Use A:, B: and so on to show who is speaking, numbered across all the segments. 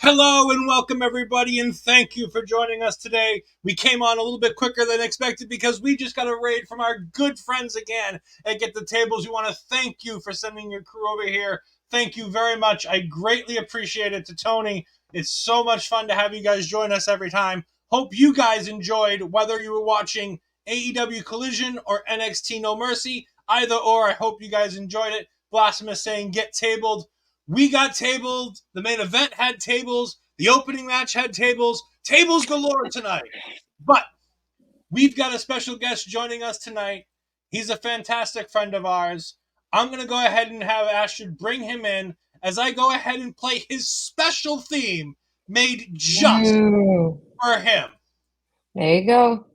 A: Hello and welcome everybody, and thank you for joining us today. We came on a little bit quicker than expected because we just got a raid from our good friends again at Get the Tables. We want to thank you for sending your crew over here. Thank you very much. I greatly appreciate it. To Tony, it's so much fun to have you guys join us every time. Hope you guys enjoyed, whether you were watching AEW Collision or NXT No Mercy. Either or, I hope you guys enjoyed it. Blasphemous saying get tabled. We got tabled. The main event had tables. The opening match had tables. Tables galore tonight. But we've got a special guest joining us tonight. He's a fantastic friend of ours. I'm going to go ahead and have Astrid bring him in as I go ahead and play his special theme made just for him.
B: There you go.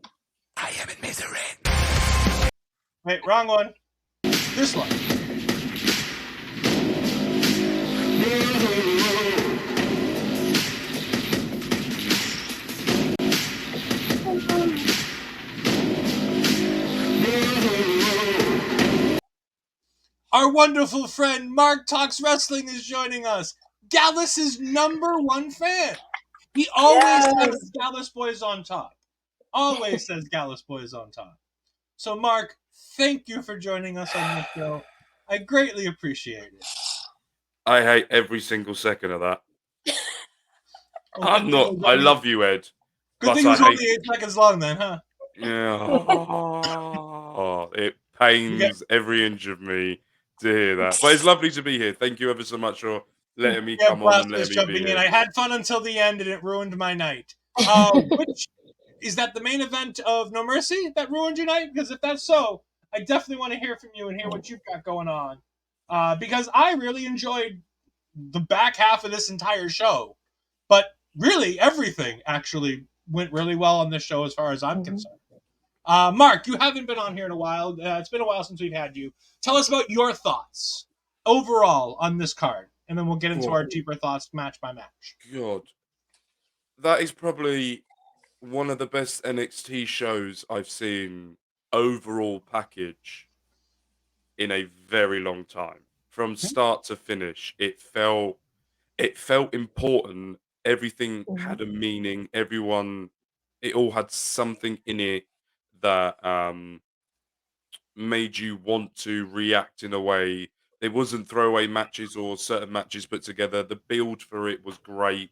C: I am in misery.
A: Wait, wrong one. This one. Our wonderful friend Mark Talks Wrestling is joining us. Gallus' #1 fan. He always says Gallus Boys on top. Always says Gallus Boys on top. So Mark, thank you for joining us on this show. I greatly appreciate it.
D: I hate every single second of that.
A: Oh,
D: I'm not. I love you, Ed.
A: Good thing it was only 8 seconds long then, huh?
D: Yeah. Oh, it pains every inch of me to hear that. But it's lovely to be here. Thank you ever so much for letting me come on and letting me be here.
A: I had fun until the end and it ruined my night. Which is that the main event of No Mercy that ruined your night? Because if that's so, I definitely want to hear from you and hear what you've got going on. Because I really enjoyed the back half of this entire show. But really, everything actually went really well on this show as far as I'm concerned. Mark, you haven't been on here in a while. It's been a while since we've had you. Tell us about your thoughts overall on this card. And then we'll get into our deeper thoughts match by match.
D: God. That is probably one of the best NXT shows I've seen overall package in a very long time. From start to finish, it felt important. Everything had a meaning. It all had something in it that made you want to react in a way. There wasn't throwaway matches or certain matches put together. The build for it was great.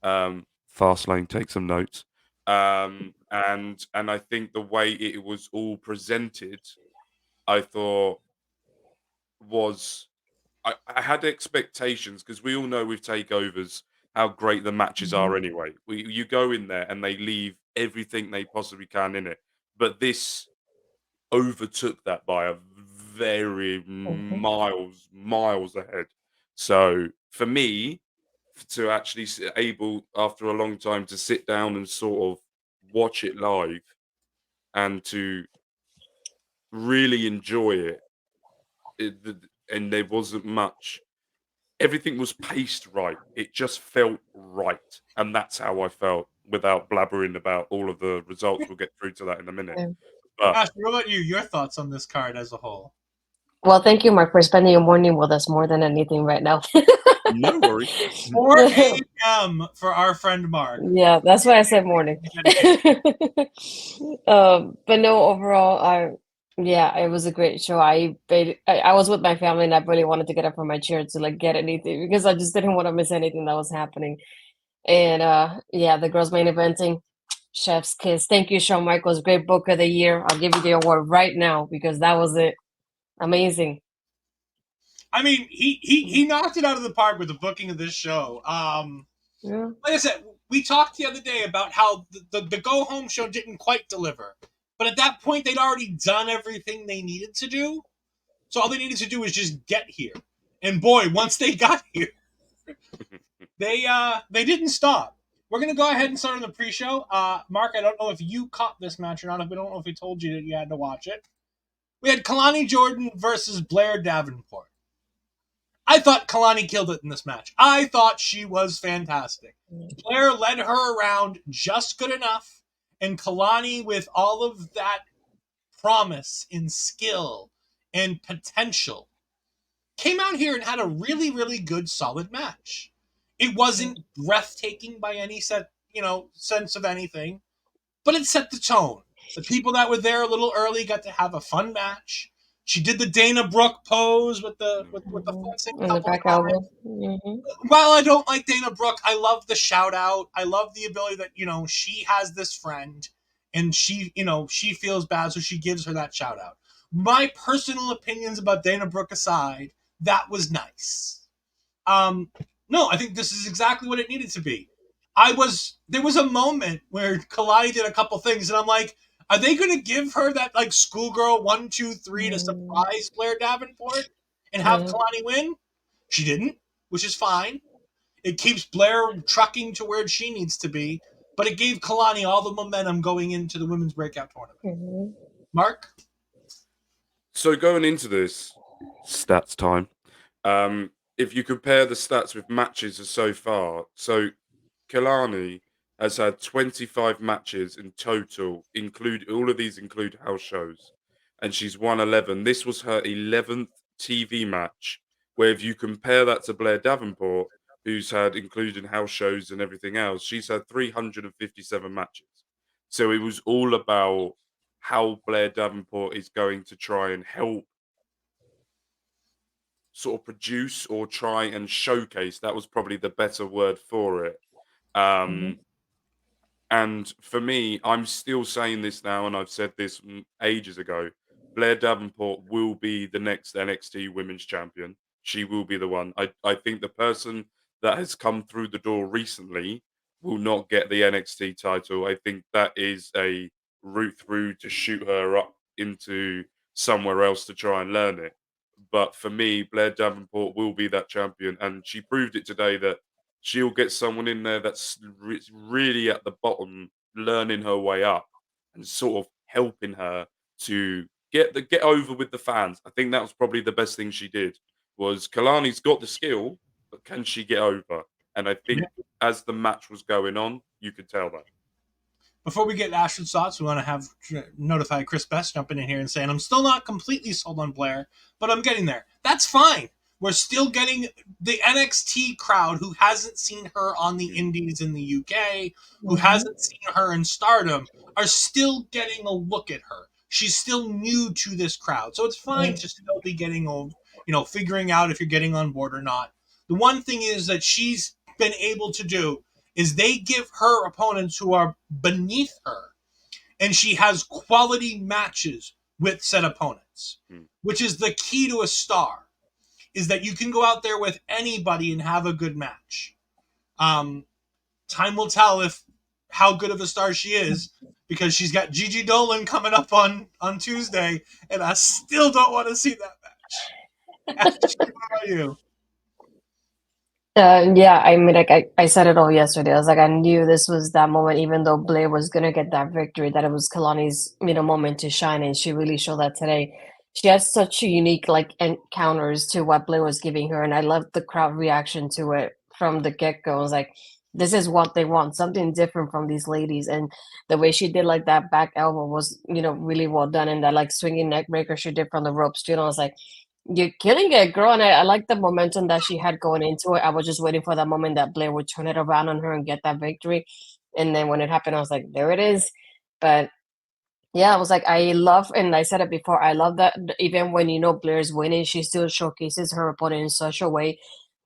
D: Fastlane, take some notes. And I think the way it was all presented, I thought was I had expectations because we all know with takeovers how great the matches are anyway. You go in there and they leave everything they possibly can in it. But this overtook that by a very miles ahead. So for me, to actually able after a long time to sit down and sort of watch it live and to really enjoy it, and there wasn't much. Everything was paced right. It just felt right, and that's how I felt. Without blabbering about all of the results, we'll get through to that in a minute.
A: Astrid, what about you? Your thoughts on this card as a whole?
B: Well, thank you, Mark, for spending your morning with us more than anything right now.
D: No worries.
A: 4 a.m. for our friend Mark.
B: Yeah, that's why I said morning.
A: Dedicated.
B: But no, overall, yeah, it was a great show. I was with my family and I really wanted to get up from my chair to like get anything because I just didn't want to miss anything that was happening. And yeah, the girls main eventing, chef's kiss. Thank you, Shawn Michaels, great book of the year. I'll give you the award right now because that was it. Amazing.
A: I mean, he knocked it out of the park with the booking of this show.
B: Yeah.
A: Like I said, we talked the other day about how the go home show didn't quite deliver, but at that point they'd already done everything they needed to do. So all they needed to do was just get here. And boy, once they got here, they didn't stop. We're gonna go ahead and start on the pre-show. Mark, I don't know if you caught this match or not. I don't know if we told you that you had to watch it. We had Kelani Jordan versus Blair Davenport. I thought Kelani killed it in this match. I thought she was fantastic. Blair led her around just good enough, and Kelani, with all of that promise and skill and potential, came out here and had a really, really good, solid match. It wasn't breathtaking by any sense of anything, but it set the tone. The people that were there a little early got to have a fun match. She did the Dana Brooke pose with the flexing
B: And the
A: couple
B: back
A: times.
B: elbow. Mm-hmm.
A: While I don't like Dana Brooke, I love the shout out. I love the ability that, she has this friend and she feels bad, so she gives her that shout out. My personal opinions about Dana Brooke aside, that was nice. No, I think this is exactly what it needed to be. There was a moment where Kelani did a couple things, and I'm like, are they going to give her that like schoolgirl 1, 2, 3 to surprise Blair Davenport and have Kelani win? She didn't, which is fine. It keeps Blair trucking to where she needs to be, but it gave Kelani all the momentum going into the women's breakout tournament.
B: Mm-hmm.
A: Mark?
D: So going into this, stats time. If you compare the stats with matches so far, so Kelani has had 25 matches in total, all of these include house shows, and she's won 11. This was her 11th TV match, where if you compare that to Blair Davenport, who's had, including house shows and everything else, she's had 357 matches. So it was all about how Blair Davenport is going to try and help sort of produce or try and showcase. That was probably the better word for it. And for me, I'm still saying this now, and I've said this ages ago. Blair Davenport will be the next NXT Women's Champion. She will be the one. I think the person that has come through the door recently will not get the NXT title. I think that is a route through to shoot her up into somewhere else to try and learn it. But for me, Blair Davenport will be that champion, and she proved it today that she'll get someone in there that's really at the bottom, learning her way up and sort of helping her to get over with the fans. I think that was probably the best thing she did. Was Kalani's got the skill, but can she get over? And I think as the match was going on, you could tell that.
A: Before we get Ashton's thoughts, we want to notify Chris Best jumping in here and saying, I'm still not completely sold on Blair, but I'm getting there. That's fine. We're still getting the NXT crowd who hasn't seen her on the indies in the UK, who hasn't seen her in Stardom, are still getting a look at her. She's still new to this crowd. So it's fine to still be getting figuring out if you're getting on board or not. The one thing is that she's been able to do is they give her opponents who are beneath her, and she has quality matches with said opponents, which is the key to a star, is that you can go out there with anybody and have a good match. Time will tell how good of a star she is, because she's got Gigi Dolan coming up on Tuesday, and I still don't want to see that match. What about you?
B: Yeah, I mean, like I said it all yesterday. I was like, I knew this was that moment, even though Blair was gonna get that victory, that it was Kalani's, moment to shine, and she really showed that today. She has such unique encounters to what Blair was giving her, and I loved the crowd reaction to it from the get-go. I was like, this is what they want, something different from these ladies. And the way she did like that back elbow was, really well done, and that like swinging neck breaker she did from the ropes too. And I was like, You're killing it, girl. And I like the momentum that she had going into it. I was just waiting for that moment that Blair would turn it around on her and get that victory. And then when it happened, I was like, there it is. But yeah, I was like, I love, and I said it before, I love that even when Blair's winning, she still showcases her opponent in such a way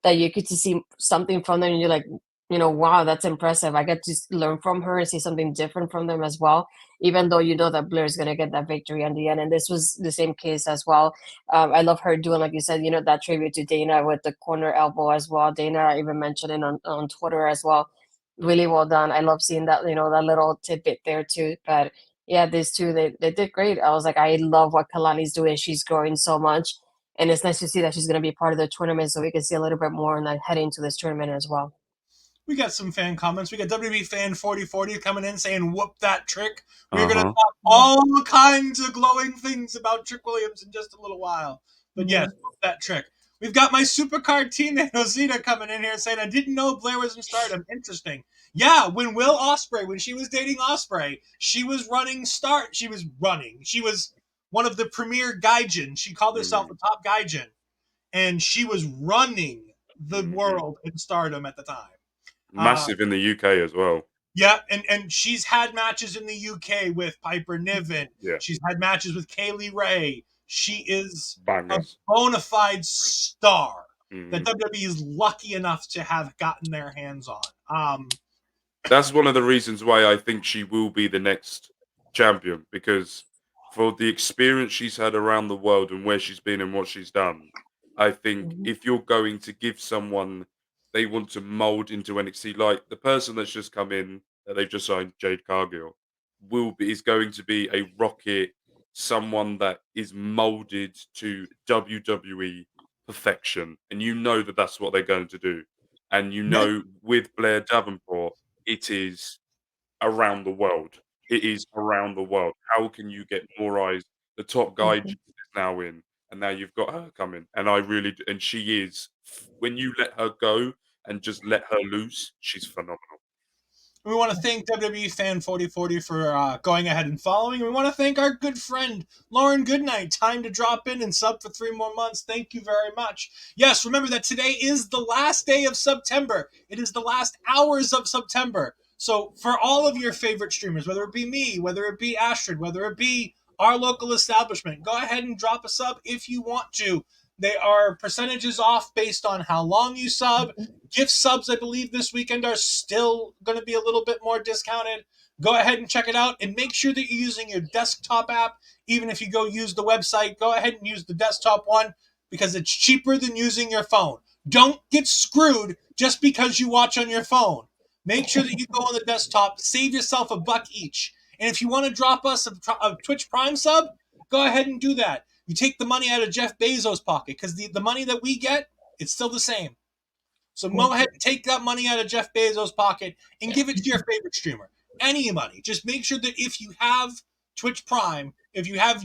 B: that you get to see something from them, and you're like, wow, that's impressive. I get to learn from her and see something different from them as well, even though you know that Blair's gonna get that victory in the end. And this was the same case as well. I love her doing, like you said, that tribute to Dana with the corner elbow as well. Dana even mentioned it on Twitter as well. Really well done. I love seeing that, that little tidbit there too. But yeah, these two, they did great. I was like, I love what Kalani's doing. She's growing so much. And it's nice to see that she's going to be part of the tournament so we can see a little bit more and then head into this tournament as well.
A: We got some fan comments. We got WB fan 4040 coming in saying, whoop that trick. We're going to talk all kinds of glowing things about Trick Williams in just a little while. But yes, whoop that trick. We've got my supercard teammate Rosita coming in here saying, I didn't know Blair was in Stardom. Interesting. Yeah, when she was dating Ospreay, she was running Start. She was one of the premier Gaijin. She called herself the top Gaijin. And she was running the world in Stardom at the time.
D: Massive in the UK as well.
A: Yeah, and she's had matches in the UK with Piper Niven.
D: Yeah.
A: She's had matches with Kaylee Ray. She is
D: Bangers.
A: a bona fide star that WWE is lucky enough to have gotten their hands on.
D: That's one of the reasons why I think she will be the next champion, because for the experience she's had around the world and where she's been and what she's done, I think if you're going to give someone they want to mold into NXT, like the person that's just come in that they've just signed, Jade Cargill, is going to be a rocket, someone that is molded to WWE perfection, and you know that that's what they're going to do. And with Blair Davenport, it is around the world. It is around the world. How can you get more eyes? The top guy is now in, and now you've got her coming. And and she is, when you let her go and just let her loose, she's phenomenal.
A: We want to thank WWE Fan 4040 for going ahead and following. We want to thank our good friend Lauren Goodnight. Time to drop in and sub for 3 more months. Thank you very much. Yes, remember that today is the last day of September. It is the last hours of September. So for all of your favorite streamers, whether it be me, whether it be Astrid, whether it be our local establishment, go ahead and drop a sub if you want to. They are percentages off based on how long you sub. Gift subs, I believe, this weekend are still going to be a little bit more discounted. Go ahead and check it out, and make sure that you're using your desktop app. Even if you go use the website, go ahead and use the desktop one because it's cheaper than using your phone. Don't get screwed just because you watch on your phone. Make sure that you go on the desktop, save yourself $1 each. And if you want to drop us a Twitch Prime sub, go ahead and do that. You take the money out of Jeff Bezos' pocket because the money that we get, it's still the same. So go ahead and take that money out of Jeff Bezos' pocket and give it to your favorite streamer. Any money. Just make sure that if you have Twitch Prime, if you have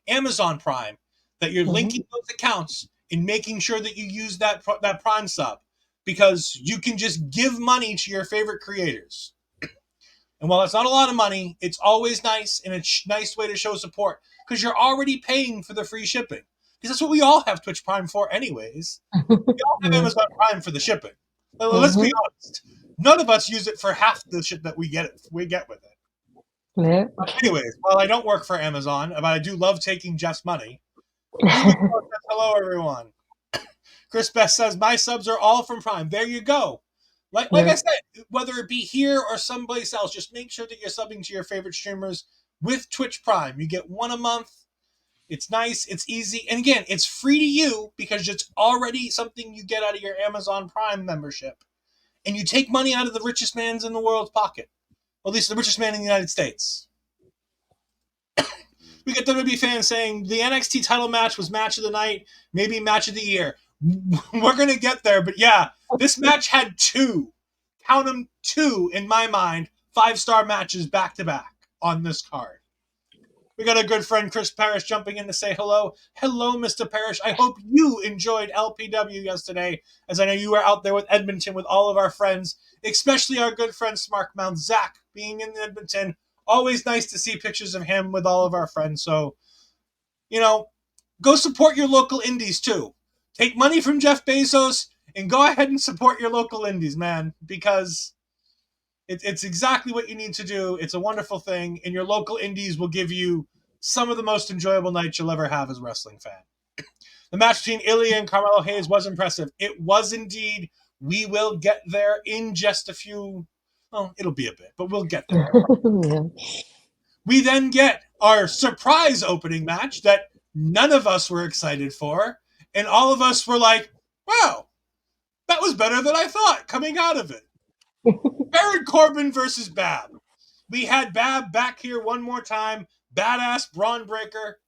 A: Amazon Prime, that you're linking those accounts and making sure that you use that Prime sub, because you can just give money to your favorite creators. And while it's not a lot of money, it's always nice, and it's a nice way to show support because you're already paying for the free shipping. Because that's what we all have Twitch Prime for anyways. We all have Amazon Prime for the shipping. Let's be honest. None of us use it for half the shit that we get with it.
B: Yeah.
A: Anyways, while I don't work for Amazon, but I do love taking Jeff's money. Hello, everyone. Chris Best says, my subs are all from Prime. There you go. Like I said, whether it be here or someplace else, just make sure that you're subbing to your favorite streamers with Twitch Prime. You get one a month. It's nice. It's easy. And again, it's free to you because it's already something you get out of your Amazon Prime membership. And you take money out of the richest man's in the world's pocket. Or at least the richest man in the United States. We get WWE fans saying the NXT title match was match of the night, maybe match of the year. We're going to get there. But yeah, this match had 2. Count them 2, in my mind, 5-star matches back-to-back on this card. We got a good friend, Chris Parrish, jumping in to say hello. Hello, Mr. Parrish. I hope you enjoyed LPW yesterday, as I know you were out there with Edmonton with all of our friends, especially our good friend, Smart Mouth Zach, being in Edmonton. Always nice to see pictures of him with all of our friends. So, go support your local indies too. Take money from Jeff Bezos and go ahead and support your local indies, man, because it's exactly what you need to do. It's a wonderful thing, and your local indies will give you some of the most enjoyable nights you'll ever have as a wrestling fan. The match between Ilja and Carmelo Hayes was impressive. It was indeed. We will get there in just a few. Well, it'll be a bit, but we'll get there.
B: Yeah.
A: We then get our surprise opening match that none of us were excited for, and all of us were like, wow, that was better than I thought coming out of it. Baron Corbin versus Bab. We had Bab back here one more time, badass Braun Breaker.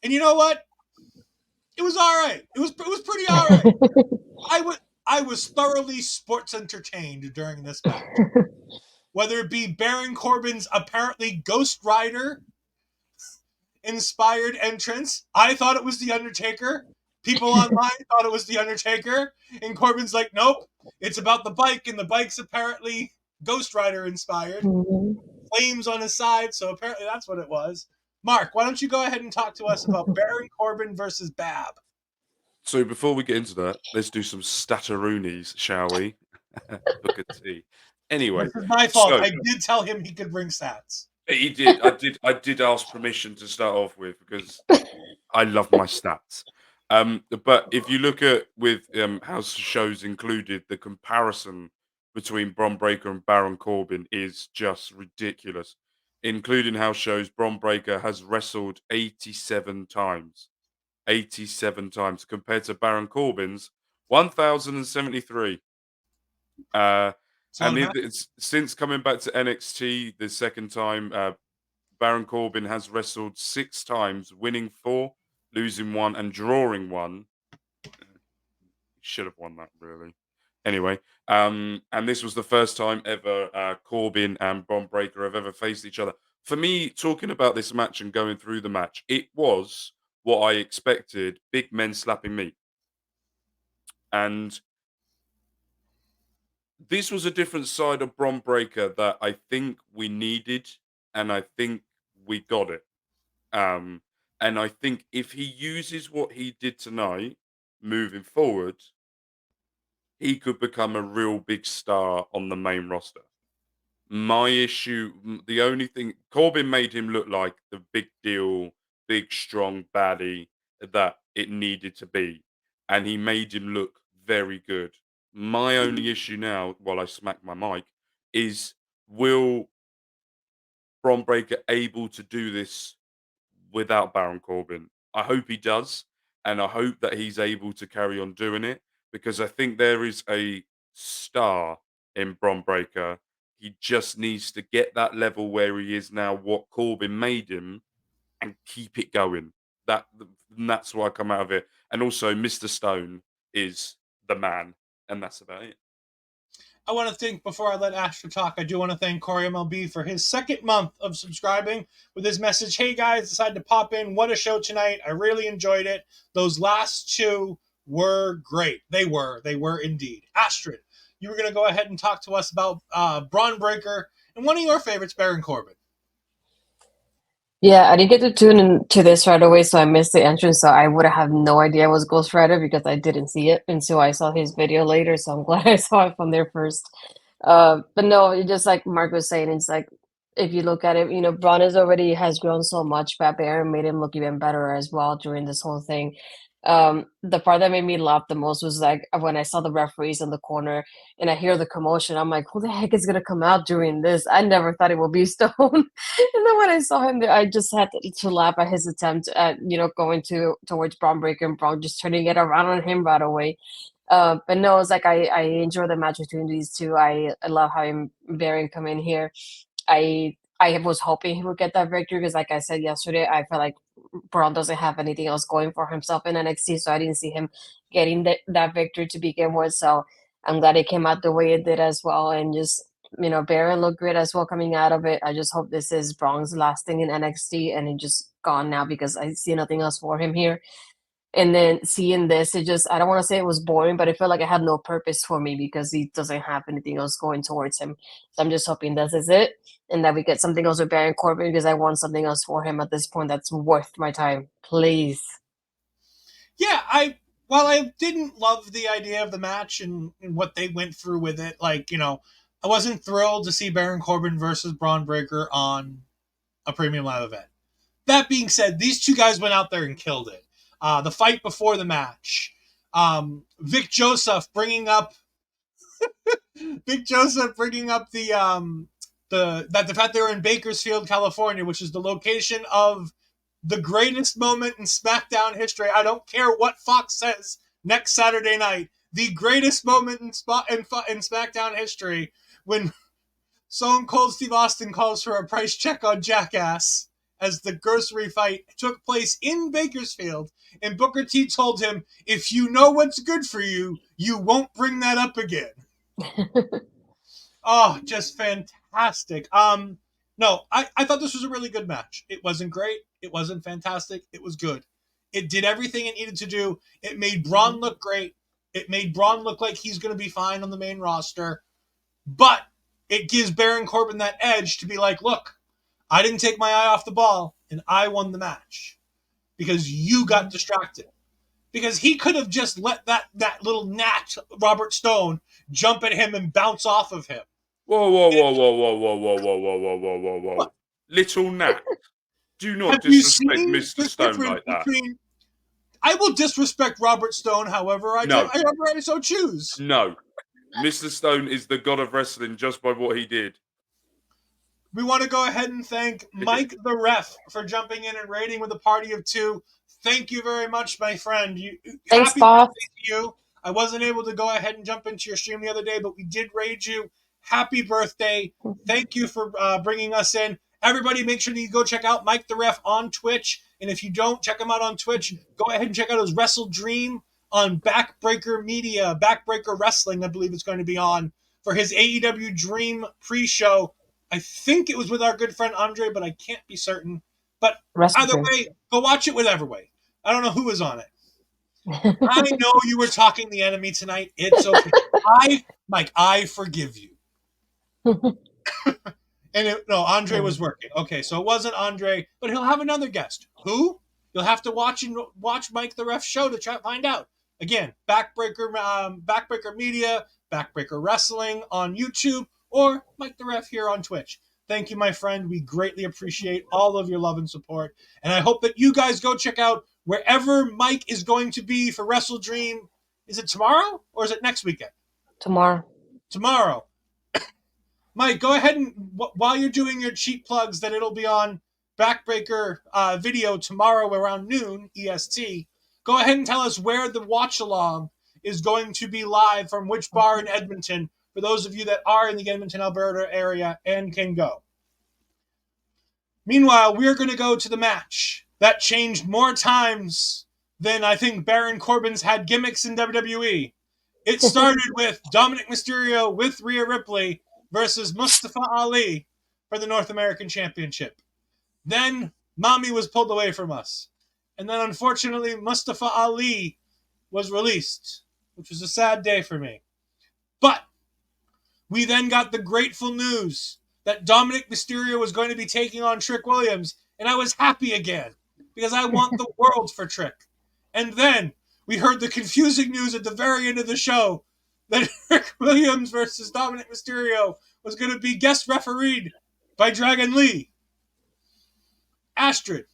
A: And you know what? It was all right. It was pretty all right. I was thoroughly sports entertained during this match. Whether it be Baron Corbin's apparently Ghost Rider inspired entrance, I thought it was The Undertaker. People online thought it was The Undertaker. And Corbin's like, nope, it's about the bike, and the bike's apparently Ghost Rider inspired. Flames on his side, so apparently that's what it was. Mark, why don't you go ahead and talk to us about Baron Corbin versus Bab?
D: So before we get into that, let's do some stataroonies, shall we? Booker T. Anyway,
A: This is my fault. I did tell him he could bring stats.
D: He did. I did ask permission to start off with because I love my stats. But if you look at with house shows included, the comparison between Bron Breaker and Baron Corbin is just ridiculous. Including house shows, Bron Breaker has wrestled 87 times. 87 times compared to Baron Corbin's 1,073. Since coming back to NXT the second time, Baron Corbin has wrestled 6 times, winning 4, losing 1, and drawing 1. He should have won that, really. Anyway, and this was the first time ever Corbin and Bron Breaker have ever faced each other. For me, talking about this match and going through the match, it was what I expected, big men slapping meat. And this was a different side of Bron Breaker that I think we needed, and I think we got it. And I think if he uses what he did tonight, moving forward, he could become a real big star on the main roster. My issue, the only thing, Corbin made him look like the big deal, big, strong baddie that it needed to be. And he made him look very good. My only issue now, while I smack my mic, is will Bron Breakker able to do this without Baron Corbin? I hope he does, and I hope that he's able to carry on doing it because I think there is a star in Bron Breakker. He just needs to get that level where he is now, what Corbin made him, and keep it going. That's why I come out of it. And also, Mr. Stone is the man, and that's about it.
A: I want to thank, before I let Astrid talk, I do want to thank Corey MLB for his second month of subscribing with his message. Hey guys, decided to pop in. What a show tonight. I really enjoyed it. Those last 2 were great. They were indeed. Astrid, you were going to go ahead and talk to us about Bron Breakker and one of your favorites, Baron Corbin.
B: Yeah, I didn't get to tune into this right away, so I missed the entrance. So I would have no idea it was Ghost Rider because I didn't see it until I saw his video later. So I'm glad I saw it from there first. But no, it just like Mark was saying, it's like if you look at it, Braun has grown so much, but Baron made him look even better as well during this whole thing. The part that made me laugh the most was like when I saw the referees in the corner and I hear the commotion. I'm like, who the heck is gonna come out during this? I never thought it would be Stone. And then when I saw him there, I just had to laugh at his attempt at going towards Bron Breakker and Bron just turning it around on him right away. But no, it's like I enjoy the match between these two. I love having Baron come in here. I was hoping he would get that victory because, like I said yesterday, I feel like Braun doesn't have anything else going for himself in NXT, so I didn't see him getting that victory to begin with. So I'm glad it came out the way it did as well, and just Baron looked great as well coming out of it. I just hope this is Braun's last thing in NXT and he's just gone now because I see nothing else for him here. And then seeing this, I don't want to say it was boring, but I felt like it had no purpose for me because he doesn't have anything else going towards him. So I'm just hoping this is it and that we get something else with Baron Corbin because I want something else for him at this point that's worth my time. Please.
A: Yeah, while I didn't love the idea of the match and what they went through with it, like, I wasn't thrilled to see Baron Corbin versus Braun Breaker on a premium live event. That being said, these two guys went out there and killed it. The fight before the match, Vic Joseph bringing up the fact they were in Bakersfield, California, which is the location of the greatest moment in SmackDown history. I don't care what Fox says next Saturday night. The greatest moment in SmackDown history, when Stone Cold Steve Austin calls for a price check on Jackass, as the grocery fight took place in Bakersfield, and Booker T told him, if you know what's good for you, you won't bring that up again. Oh, just fantastic. No, I thought this was a really good match. It wasn't great. It wasn't fantastic. It was good. It did everything it needed to do. It made Braun look great. It made Braun look like he's going to be fine on the main roster. But it gives Baron Corbin that edge to be like, look, I didn't take my eye off the ball, and I won the match because you got distracted. Because he could have just let that little gnat, Robert Stone, jump at him and bounce off of him.
D: Whoa, whoa, whoa, whoa, whoa, whoa, whoa, whoa, whoa, whoa, whoa, whoa, whoa.
A: What?
D: Little Nat. Do not
A: Have you
D: disrespect
A: seen
D: Mr.
A: the
D: Stone
A: difference
D: like that.
A: between... I will disrespect Robert Stone, however I so choose.
D: No. Mr. Stone is the god of wrestling just by what he did.
A: We want to go ahead and thank Mike the Ref for jumping in and raiding with a party of two. Thank you very much, my friend.
B: Thanks,
A: happy
B: Bob.
A: birthday to you. I wasn't able to go ahead and jump into your stream the other day, but we did raid you. Happy birthday. Thank you for bringing us in. Everybody, make sure that you go check out Mike the Ref on Twitch. And if you don't, check him out on Twitch. Go ahead and check out his Wrestle Dream on Backbreaker Media. Backbreaker Wrestling, I believe it's going to be on for his AEW Dream pre-show. I think it was with our good friend Andre, but I can't be certain. But either way, go watch it whichever way. I don't know who was on it. I know you were talking the enemy tonight. It's okay. Mike, I forgive you. Andre was working. Okay, so it wasn't Andre, but he'll have another guest. Who? You'll have to watch Mike the Ref show to try to find out. Again, Backbreaker Media, Backbreaker Wrestling on YouTube, or Mike the Ref here on Twitch. Thank you, my friend. We greatly appreciate all of your love and support. And I hope that you guys go check out wherever Mike is going to be for Wrestle Dream. Is it tomorrow or is it next weekend? Tomorrow. Mike, go ahead and, while you're doing your cheap plugs, that it'll be on Backbreaker video tomorrow around noon EST. Go ahead and tell us where the watch-along is going to be live from which bar in Edmonton, for those of you that are in the Edmonton, Alberta area and can go. Meanwhile, we're going to go to the match that changed more times than I think Baron Corbin's had gimmicks in WWE. It started with Dominic Mysterio with Rhea Ripley versus Mustafa Ali for the North American Championship. Then Mommy was pulled away from us. And then unfortunately Mustafa Ali was released, which was a sad day for me. But we then got the grateful news that Dominic Mysterio was going to be taking on Trick Williams, and I was happy again because I want the world for Trick. And then we heard the confusing news at the very end of the show that Trick Williams versus Dominic Mysterio was going to be guest refereed by Dragon Lee. Astrid,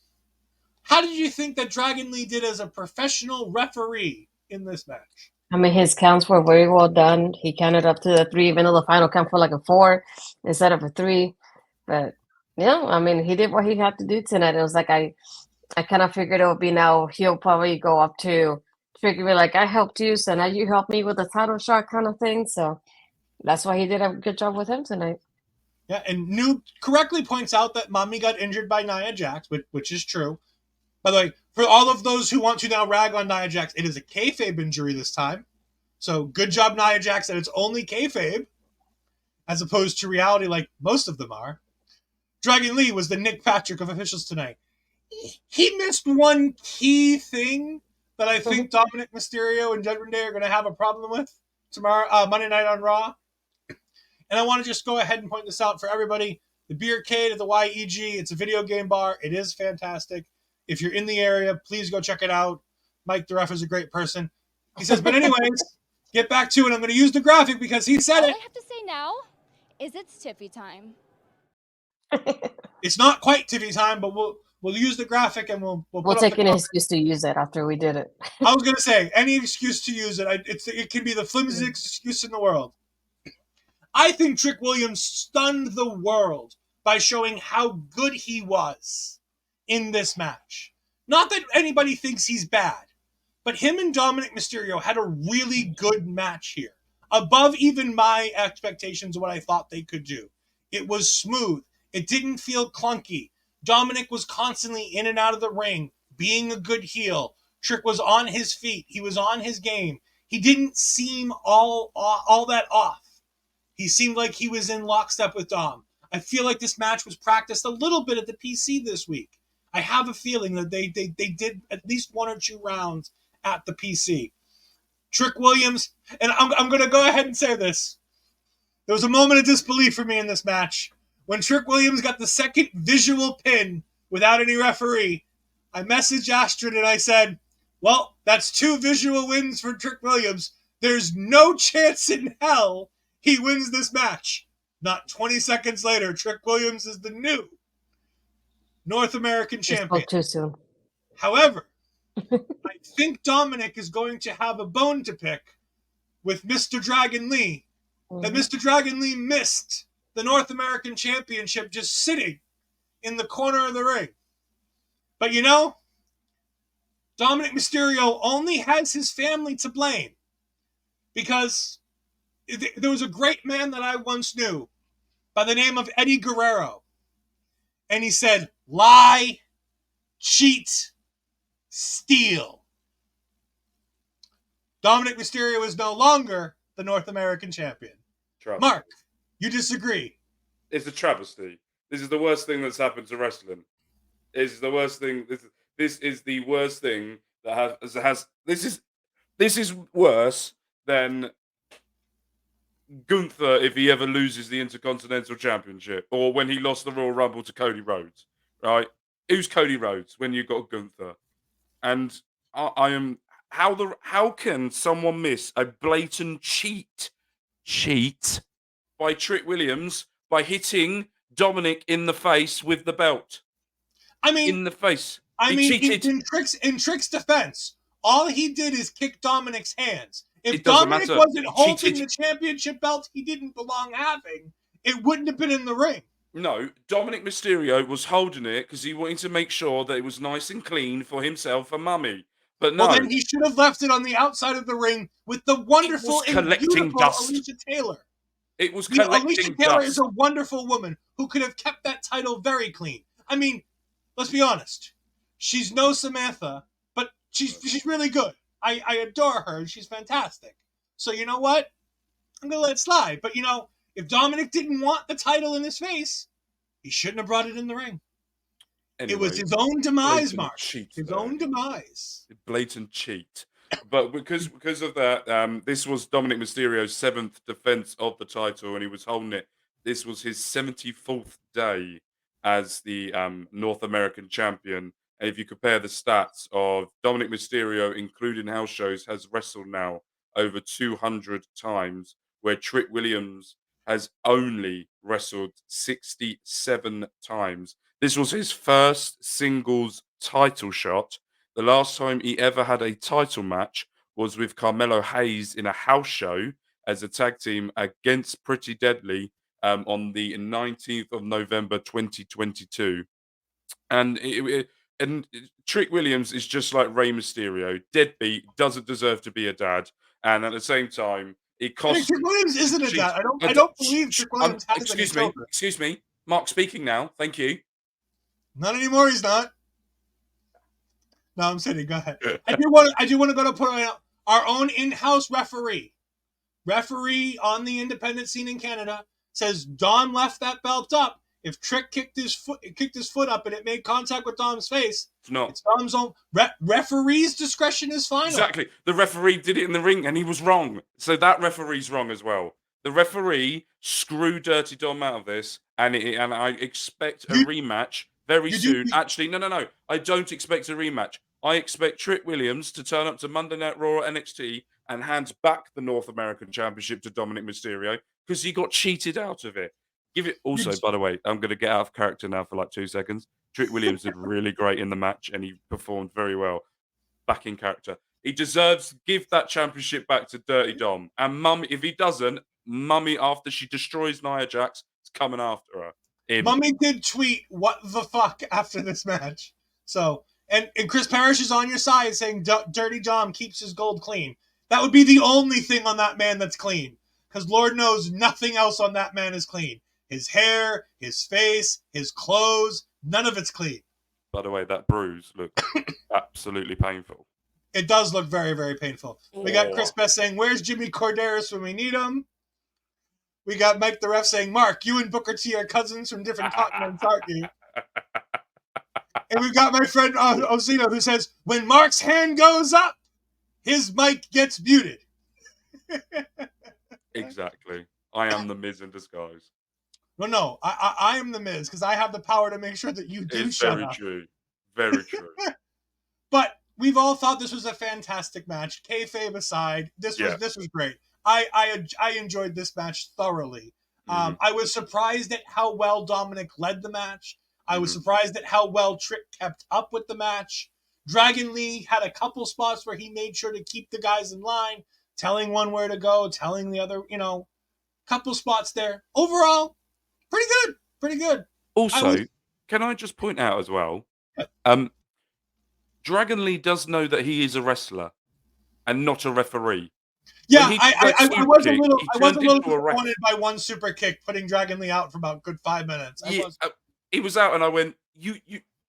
A: how did you think that Dragon Lee did as a professional referee in this match?
B: I mean, his counts were very well done. He counted up to the 3, even though the final count for like a 4 instead of a 3. But yeah, I mean, he did what he had to do tonight. It was like I kind of figured it would be now he'll probably go up to Trick and be like, I helped you, so now you help me with the title shot kind of thing. So that's why he did a good job with him tonight.
A: Yeah, and Noob correctly points out that Mommy got injured by Nia Jax, which is true. By the way, for all of those who want to now rag on Nia Jax, it is a kayfabe injury this time. So good job, Nia Jax, that it's only kayfabe, as opposed to reality like most of them are. Dragon Lee was the Nick Patrick of officials tonight. He missed one key thing that I think Dominic Mysterio and Judgment Day are going to have a problem with tomorrow, Monday Night on Raw. And I want to just go ahead and point this out for everybody. The Beercade at the YEG, it's a video game bar. It is fantastic. If you're in the area, please go check it out. Mike, the ref, is a great person. He says, but anyways, get back to it. I'm going to use the graphic because he said
E: All
A: it.
E: I have to say now is it's Tiffy time.
A: It's not quite Tiffy time, but we'll use the graphic and we'll
B: We'll
A: put
B: take
A: up the
B: an
A: comment.
B: excuse to use it after we did it.
A: I was going to say, any excuse to use it. It can be the flimsiest excuse in the world. I think Trick Williams stunned the world by showing how good he was in this match. Not that anybody thinks he's bad, but him and Dominic Mysterio had a really good match here. Above even my expectations of what I thought they could do. It was smooth. It didn't feel clunky. Dominic was constantly in and out of the ring, being a good heel. Trick was on his feet. He was on his game. He didn't seem all that off. He seemed like he was in lockstep with Dom. I feel like this match was practiced a little bit at the PC this week. I have a feeling that they did at least 1 or 2 rounds at the PC. Trick Williams, and I'm going to go ahead and say this. There was a moment of disbelief for me in this match. When Trick Williams got the second visual pin without any referee, I messaged Astrid and I said, well, that's 2 visual wins for Trick Williams. There's no chance in hell he wins this match. Not 20 seconds later, Trick Williams is the new North American champion.
B: Spoke too soon.
A: However, I think Dominic is going to have a bone to pick with Mr. Dragon Lee. That Mr. Dragon Lee missed the North American Championship just sitting in the corner of the ring. But you know, Dominic Mysterio only has his family to blame because there was a great man that I once knew by the name of Eddie Guerrero. And he said, lie, cheat, steal. Dominic Mysterio is no longer the North American champion.
D: Travesty.
A: Mark, you disagree.
D: It's a travesty. This is the worst thing that's happened to wrestling. It's the worst thing. This is the worst thing that has. This is worse than Gunther if he ever loses the Intercontinental Championship, or when he lost the Royal Rumble to Cody Rhodes. Right? Who's Cody Rhodes when you've got Gunther? And I am how can someone miss a blatant cheat by Trick Williams by hitting Dominic in the face with the belt?
A: I mean,
D: in the face.
A: I
D: He
A: mean,
D: cheated.
A: in Trick's defense, all he did is kick Dominic's hands. If
D: It doesn't
A: Dominic
D: matter.
A: wasn't
D: He
A: holding
D: cheated.
A: the championship belt he didn't belong having, it wouldn't have been in the ring.
D: No, Dominic Mysterio was holding it because he wanted to make sure that it was nice and clean for himself and Mummy. But no,
A: Well, then he should have left it on the outside of the ring with the wonderful and
D: collecting
A: beautiful
D: dust.
A: Alicia Taylor.
D: it was
A: You know,
D: collecting
A: Alicia Taylor
D: dust.
A: is a wonderful woman who could have kept that title very clean. I mean, let's be honest. She's no Samantha, but she's really good. I adore her, and she's fantastic. So you know what? I'm going to let it slide. But, you know, if Dominic didn't want the title in his face, he shouldn't have brought it in the ring.
D: Anyway,
A: It was his own demise,
D: blatant
A: Mark.
D: cheat
A: His
D: there.
A: own demise.
D: Blatant cheat. But because of that, this was Dominic Mysterio's 7th defense of the title, and he was holding it. This was his 74th day as the North American champion. And if you compare the stats of Dominic Mysterio, including house shows, has wrestled now over 200 times, where Trick Williams has only wrestled 67 times. This was his first singles title shot. The last time he ever had a title match was with Carmelo Hayes in a house show as a tag team against Pretty Deadly on the 19th of November 2022. And Trick Williams is just like Rey Mysterio, deadbeat, doesn't deserve to be a dad, and at the same time, it
A: I think
D: costs.
A: Trick Williams isn't a
D: Jeez.
A: dad. I don't believe Trick Williams has any children.
D: Excuse me. Mark speaking now. Thank you.
A: Not anymore. He's not. No, I'm kidding. Go ahead. I do want to go to put our own in-house referee. Referee on the independent scene in Canada says Dom left that belt up. If Trick kicked his foot up and it made contact with Dom's face, it's Dom's own. Referee's discretion is final.
D: Exactly. The referee did it in the ring and he was wrong. So that referee's wrong as well. The referee screwed Dirty Dom out of this, and I expect a rematch very soon. Actually, no. I don't expect a rematch. I expect Trick Williams to turn up to Monday Night Raw or NXT and hand back the North American Championship to Dominic Mysterio because he got cheated out of it. Give it. Also, by the way, I'm going to get out of character now for like 2 seconds. Trick Williams did really great in the match and he performed very well. Back in character. He deserves to give that championship back to Dirty Dom. And Mummy, if he doesn't, Mummy, after she destroys Nia Jax, is coming after her.
A: Mummy did tweet, "What the fuck?" after this match. So, and Chris Parrish is on your side saying Dirty Dom keeps his gold clean. That would be the only thing on that man that's clean. Because Lord knows nothing else on that man is clean. His hair, his face, his clothes, none of it's clean.
D: By the way, that bruise looked absolutely painful.
A: It does look very, very painful. We got Chris Best saying, "Where's Jimmy Corderas when we need him?" We got Mike the Ref saying, "Mark, you and Booker T are cousins from different continents, aren't you?" And we've got my friend Osino who says, "When Mark's hand goes up, his mic gets muted."
D: Exactly. I am the Miz in disguise.
A: No, I am the Miz because I have the power to make sure that you do shut up.
D: Very true. Very true.
A: But we've all thought this was a fantastic match. Kayfabe aside, this was great. I enjoyed this match thoroughly. I was surprised at how well Dominic led the match. I was surprised at how well Trick kept up with the match. Dragon Lee had a couple spots where he made sure to keep the guys in line, telling one where to go, telling the other, couple spots there. Overall, pretty good.
D: Also, can I just point out as well, Dragon Lee does know that he is a wrestler and not a referee.
A: Yeah, I was a little disappointed by one super kick putting Dragon Lee out for about a good 5 minutes.
D: He was out, and I went, you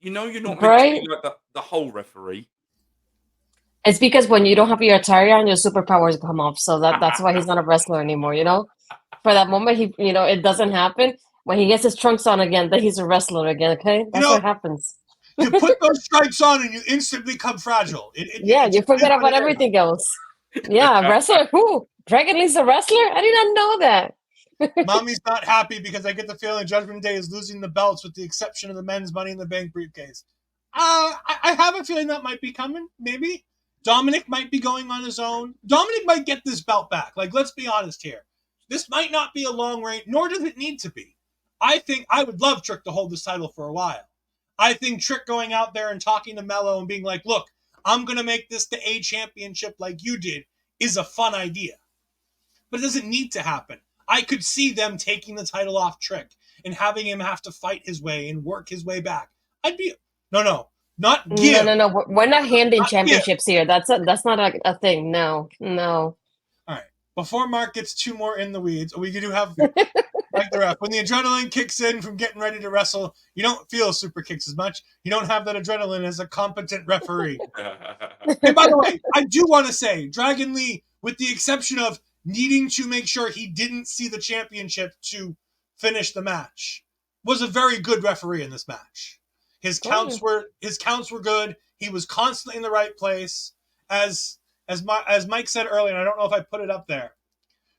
D: know, you're not meant to be like the whole referee.
B: It's because when you don't have your attire on, your superpowers come off. So that's why he's not a wrestler anymore. For that moment, it doesn't happen. When he gets his trunks on again, then he's a wrestler again. Okay, that's what happens.
A: You put those stripes on, and you instantly become fragile.
B: You forget about everything else. Yeah, wrestler. Who? Dragon Lee's a wrestler? I did not know that.
A: Mommy's not happy because I get the feeling Judgment Day is losing the belts with the exception of the men's Money in the Bank briefcase. I have a feeling that might be coming, maybe. Dominic might be going on his own. Dominic might get this belt back. Like, let's be honest here. This might not be a long reign, nor does it need to be. I think I would love Trick to hold this title for a while. I think Trick going out there and talking to Melo and being like, look, I'm going to make this the A championship like you did is a fun idea. But it doesn't need to happen. I could see them taking the title off Trick and having him have to fight his way and work his way back. I'd be... No. Not give.
B: No. We're not handing championships here. That's not a thing. No.
A: All right. Before Mark gets two more in the weeds, we do have like the ref. When the adrenaline kicks in from getting ready to wrestle, you don't feel super kicks as much. You don't have that adrenaline as a competent referee. And by the way, I do want to say, Dragon Lee, with the exception of needing to make sure he didn't see the championship to finish the match, was a very good referee in this match. His counts were good. He was constantly in the right place. As Mike said earlier, and I don't know if I put it up there,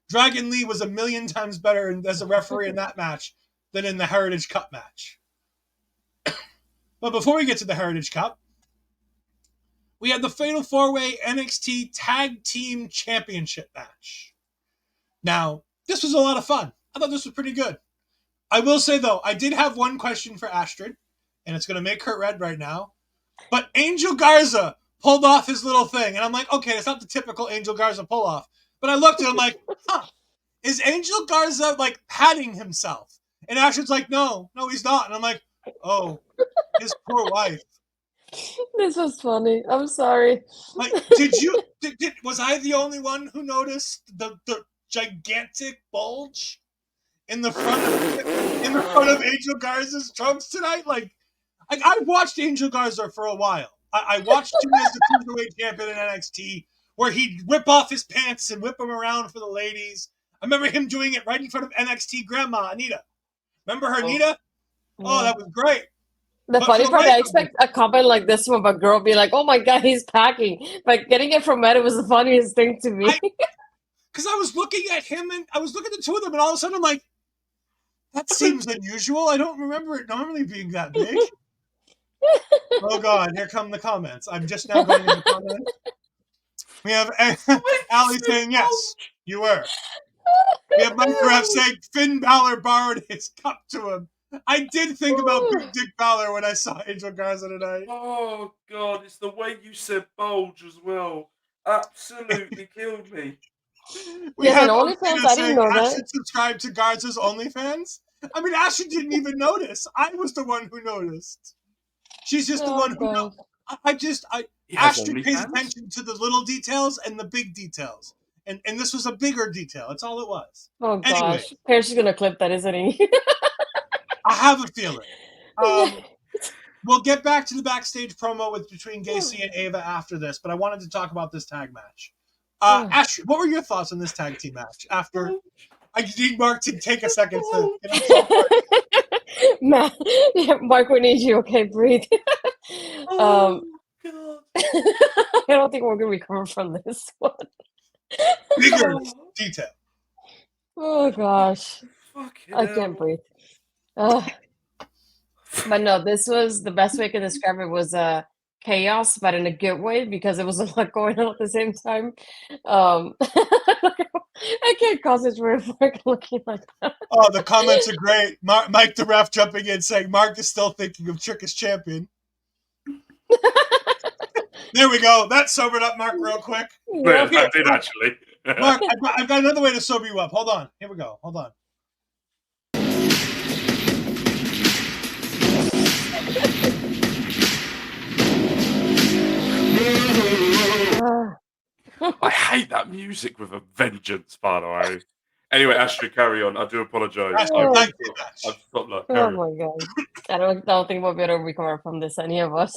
A: Dragon Lee was 1,000,000 times better as a referee in that match than in the Heritage Cup match. But before we get to the Heritage Cup, we had the Fatal 4-Way NXT Tag Team Championship match. Now, this was a lot of fun. I thought this was pretty good. I will say, though, I did have one question for Astrid, and it's going to make her red right now. But Angel Garza pulled off his little thing, and I'm like, okay, it's not the typical Angel Garza pull-off. But I looked and I'm like, is Angel Garza, like, patting himself? And Astrid's like, no, he's not. And I'm like, oh, his poor wife.
B: This was funny. I'm sorry.
A: Like, was I the only one who noticed the gigantic bulge in the front of Angel Garza's trunks tonight? Like I've watched Angel Garza for a while. I watched him as the Cruiserweight champion in NXT, where he'd whip off his pants and whip them around for the ladies. I remember him doing it right in front of NXT Grandma Anita. Remember her, Anita? Oh, that was great.
B: The funny part, I expect a comment like this from a girl be like, oh my God, he's packing. But getting it from Ed was the funniest thing to me.
A: Because I was looking at him and I was looking at the two of them, and all of a sudden I'm like, that seems unusual. I don't remember it normally being that big. Oh God, here come the comments. I'm just now going in the comments. We have Ali saying yes, you were. We have Mike Ref saying Finn Balor borrowed his cup to him. I did think about Big Dick Balor when I saw Angel Garza tonight.
D: Oh God, it's the way you said bulge as well. Absolutely killed me.
A: We
B: Yes, and
A: have
B: OnlyFans,
A: Osita
B: I didn't
A: saying
B: know
A: Ash
B: that.
A: should subscribe to Garza's OnlyFans. I mean, Ashley didn't even notice. I was the one who noticed. She's just the
B: Oh
A: one who
B: God.
A: knows.
D: He has
A: Astrid pays
D: OnlyFans?
A: attention to the little details and the big details. And this was a bigger detail. That's all it was.
B: Oh
A: Anyway,
B: gosh. Pierce is gonna clip that, isn't he?
A: I have a feeling.
B: Yeah.
A: We'll get back to the backstage promo between Gacy and Ava after this, but I wanted to talk about this tag match. Astrid, what were your thoughts on this tag team match? After I need Mark to take a second to get himself right.
B: Matt, Mark, we need you. Okay, breathe.
D: Oh God.
B: I don't think we're gonna recover from this one.
A: Bigger
D: Oh,
A: detail.
B: Oh gosh,
D: fucking
B: I
D: hell.
B: can't breathe. But no, this was the best way I can describe it was chaos, but in a good way because it was a lot going on at the same time. I can't concentrate for Mark looking like that.
A: Oh, the comments are great. Mike the ref jumping in saying Mark is still thinking of Trick as champion. There we go. That sobered up Mark real quick.
D: Yeah,
B: Yep.
D: that did actually.
A: Mark, I've got another way to sober you up. Hold on. Here we go. Hold on.
D: I hate that music with a vengeance, by the way. Anyway, Astrid, carry on. I do apologise.
A: Astrid,
B: Oh.
A: thank you much.
D: I've stopped that.
B: Oh
D: Carry on.
B: my god. I don't think we'll be able to recover from this, any of us.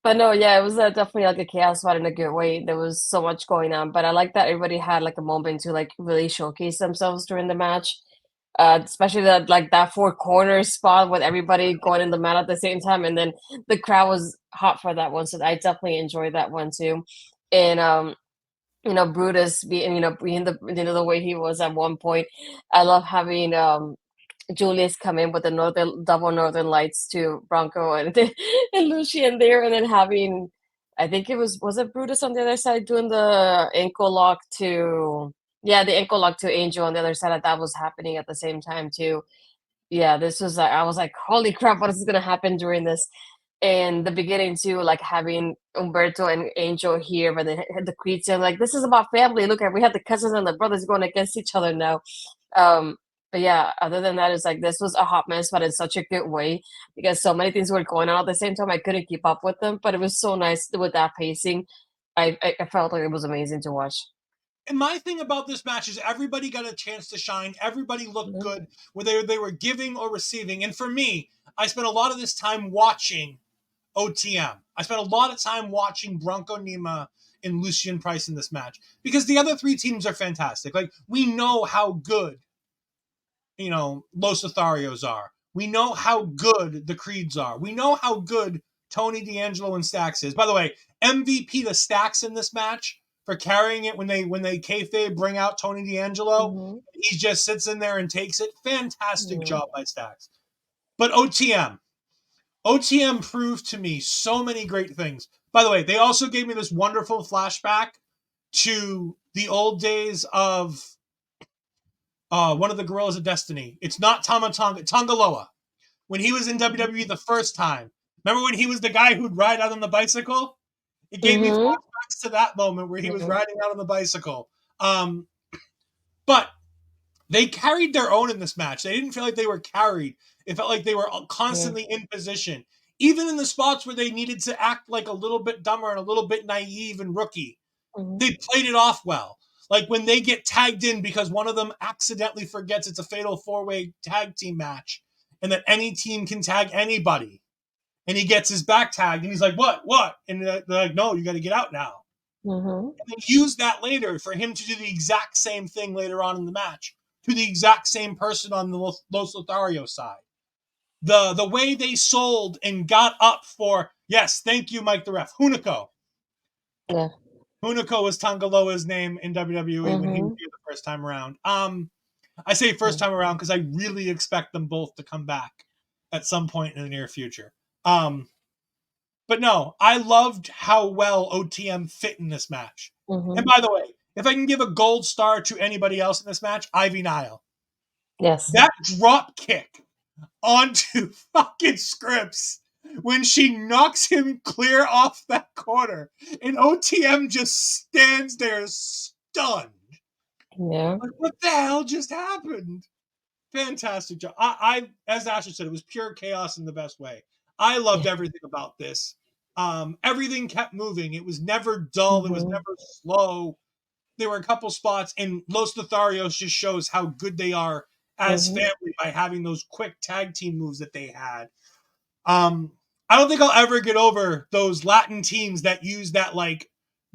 B: But no, yeah, it was definitely like a chaos spot in a good way. There was so much going on, but I like that everybody had like a moment to like really showcase themselves during the match. Especially that four corner spot with everybody going in the mat at the same time, and then the crowd was hot for that one, so I definitely enjoyed that one too. And Brutus being the way he was at one point. I love having Julius come in with the double Northern Lights to Bronco and and Lucien there, and then having I think it was it Brutus on the other side doing the ankle lock to the ankle lock to Angel on the other side. That was happening at the same time too. Yeah, this was I was like, holy crap, what is gonna happen during this? And the beginning too, like having Humberto and Angel here, but then the Creeds and like this is about family. Look at we have the cousins and the brothers going against each other now. Um, but yeah, other than that, it's like this was a hot mess, but in such a good way because so many things were going on at the same time. I couldn't keep up with them, but it was so nice with that pacing. I felt like it was amazing to watch.
A: And my thing about this match is everybody got a chance to shine. Everybody looked good, whether they were giving or receiving. And for me, I spent a lot of this time watching OTM. I spent a lot of time watching Bronco Nima and Lucien Price in this match because the other three teams are fantastic. Like, we know how good, Los Lotharios are. We know how good the Creeds are. We know how good Tony D'Angelo and Stax is. By the way, MVP to Stax in this match for carrying it when they kayfabe bring out Tony D'Angelo.
B: Mm-hmm.
A: He just sits in there and takes it. Fantastic job by Stax. But OTM proved to me so many great things. By the way, they also gave me this wonderful flashback to the old days of one of the Gorillas of Destiny. It's not Tongaloa. When he was in WWE the first time. Remember when he was the guy who'd ride out on the bicycle? It gave me flashbacks to that moment where he was riding out on the bicycle. But they carried their own in this match. They didn't feel like they were carried. It felt like they were constantly in position. Even in the spots where they needed to act like a little bit dumber and a little bit naive and rookie, they played it off well. Like when they get tagged in because one of them accidentally forgets it's a fatal four-way tag team match and that any team can tag anybody. And he gets his back tagged and he's like, what? And they're like, no, you got to get out now. And then use that later for him to do the exact same thing later on in the match to the exact same person on the Los Lothario side. The way they sold and got up for, yes, thank you, Mike the ref, Hunico.
B: Yeah.
A: Hunico was Tongaloa's name in WWE when he was here the first time around. I say first time around because I really expect them both to come back at some point in the near future. But no, I loved how well OTM fit in this match. And by the way, if I can give a gold star to anybody else in this match, Ivy Nile.
B: Yes.
A: That drop kick onto fucking Scripps when she knocks him clear off that corner, and OTM just stands there stunned.
B: Yeah.
A: Like, what the hell just happened? Fantastic job. I as Asher said, it was pure chaos in the best way. I loved everything about this. Everything kept moving. It was never dull. It was never slow. There were a couple spots, and Los Lotharios just shows how good they are as family by having those quick tag team moves that they had. I don't think I'll ever get over those Latin teams that use that like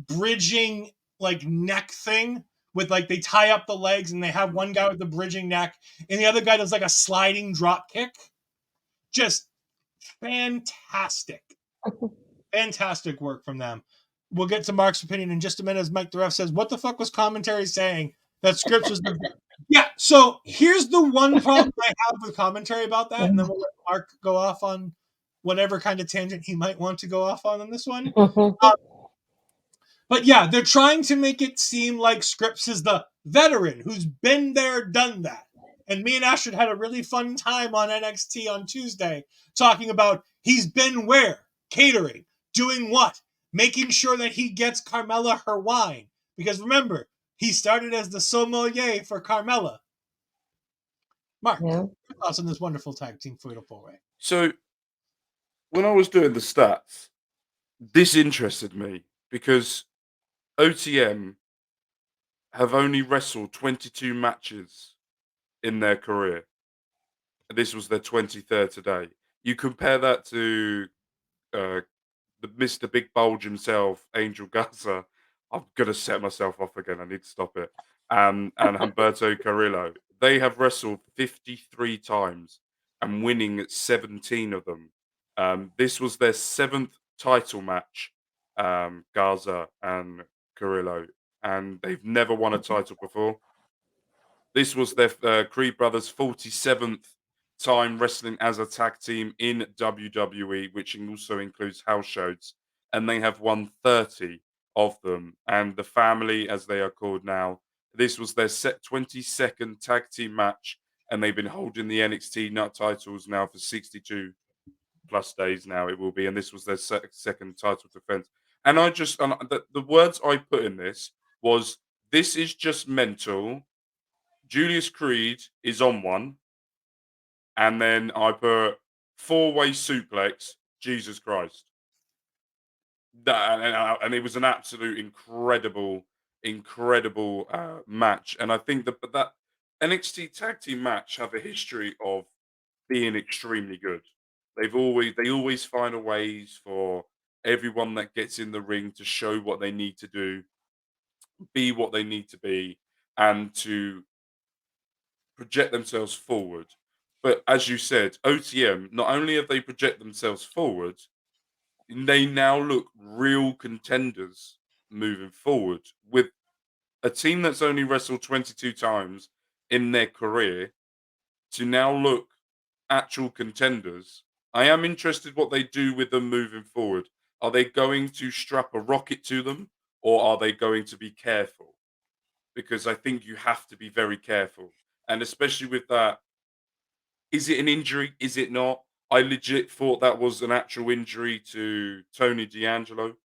A: bridging like neck thing with like they tie up the legs and they have one guy with the bridging neck and the other guy does like a sliding drop kick. Just fantastic. Fantastic work from them. We'll get to Mark's opinion in just a minute as Mike the ref says, what the fuck was commentary saying? That Scripps was the... Yeah, so here's the one problem I have with commentary about that, and then we'll let Mark go off on whatever kind of tangent he might want to go off on this one. But yeah, they're trying to make it seem like Scripps is the veteran who's been there, done that. And me and Astrid had a really fun time on NXT on Tuesday talking about he's been where? Catering. Doing what? Making sure that he gets Carmella her wine. Because remember, he started as the sommelier for Carmella. Mark, your thoughts on this wonderful tag team fatal four-way?
D: So, when I was doing the stats, this interested me because OTM have only wrestled 22 matches in their career. This was their 23rd today. You compare that to the Mr. Big Bulge himself, Angel Garza. I'm going to set myself off again. I need to stop it. And Humberto Carrillo. They have wrestled 53 times and winning 17 of them. This was their 7th title match, Garza and Carrillo. And they've never won a title before. This was their Creed Brothers' 47th time wrestling as a tag team in WWE, which also includes house shows, and they have won 30 of them. And the family, as they are called now, this was their 22nd tag team match, and they've been holding the NXT nut titles now for 62 plus days now. It will be, and this was their second title defense. And the words I put in this was, "This is just mental." Julius Creed is on one. And then I put four-way suplex, Jesus Christ. And it was an absolute incredible match. And I think that NXT tag team match have a history of being extremely good. They always find a ways for everyone that gets in the ring to show what they need to do, be what they need to be, and to project themselves forward. But as you said, OTM, not only have they project themselves forward, they now look real contenders moving forward with a team that's only wrestled 22 times in their career to now look actual contenders. I am interested what they do with them moving forward. Are they going to strap a rocket to them or are they going to be careful? Because I think you have to be very careful. And especially with that, is it an injury? Is it not? I legit thought that was an actual injury to Tony D'Angelo.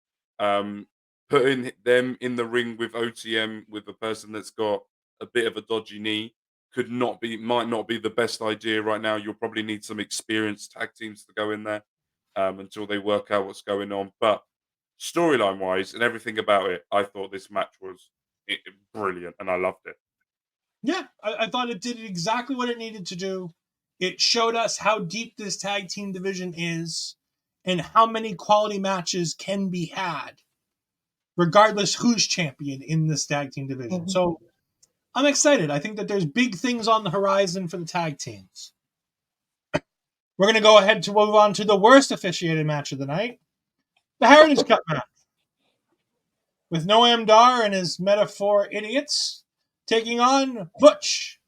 D: Putting them in the ring with OTM with a person that's got a bit of a dodgy knee might not be the best idea right now. You'll probably need some experienced tag teams to go in there until they work out what's going on. But storyline wise and everything about it, I thought this match was brilliant and I loved it.
A: Yeah, I thought it did exactly what it needed to do. It showed us how deep this tag team division is and how many quality matches can be had, regardless who's champion in this tag team division. So I'm excited. I think that there's big things on the horizon for the tag teams. We're going to go ahead to move on to the worst officiated match of the night, the Heritage Cup match, with Noam Dar and his metaphor idiots taking on Butch,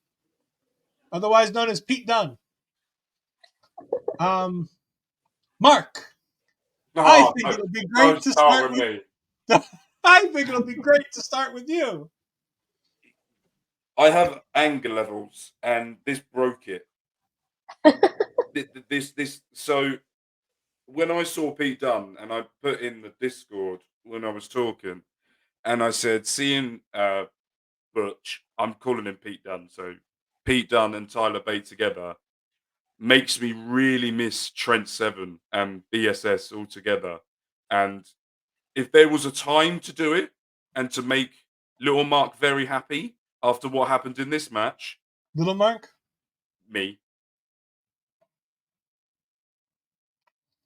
A: otherwise known as Pete Dunne. Mark, I
D: Oh,
A: think it'll be great
D: don't
A: to
D: start
A: start
D: with
A: with.
D: me.
A: I think it'll be great to start with you.
D: I have anger levels, and this broke it. This. So when I saw Pete Dunne, and I put in the Discord when I was talking, and I said, seeing Butch, I'm calling him Pete Dunne, so Pete Dunne and Tyler Bate together makes me really miss Trent Seven and BSS all together. And if there was a time to do it and to make little Mark very happy after what happened in this match,
A: Little Mark?
D: me.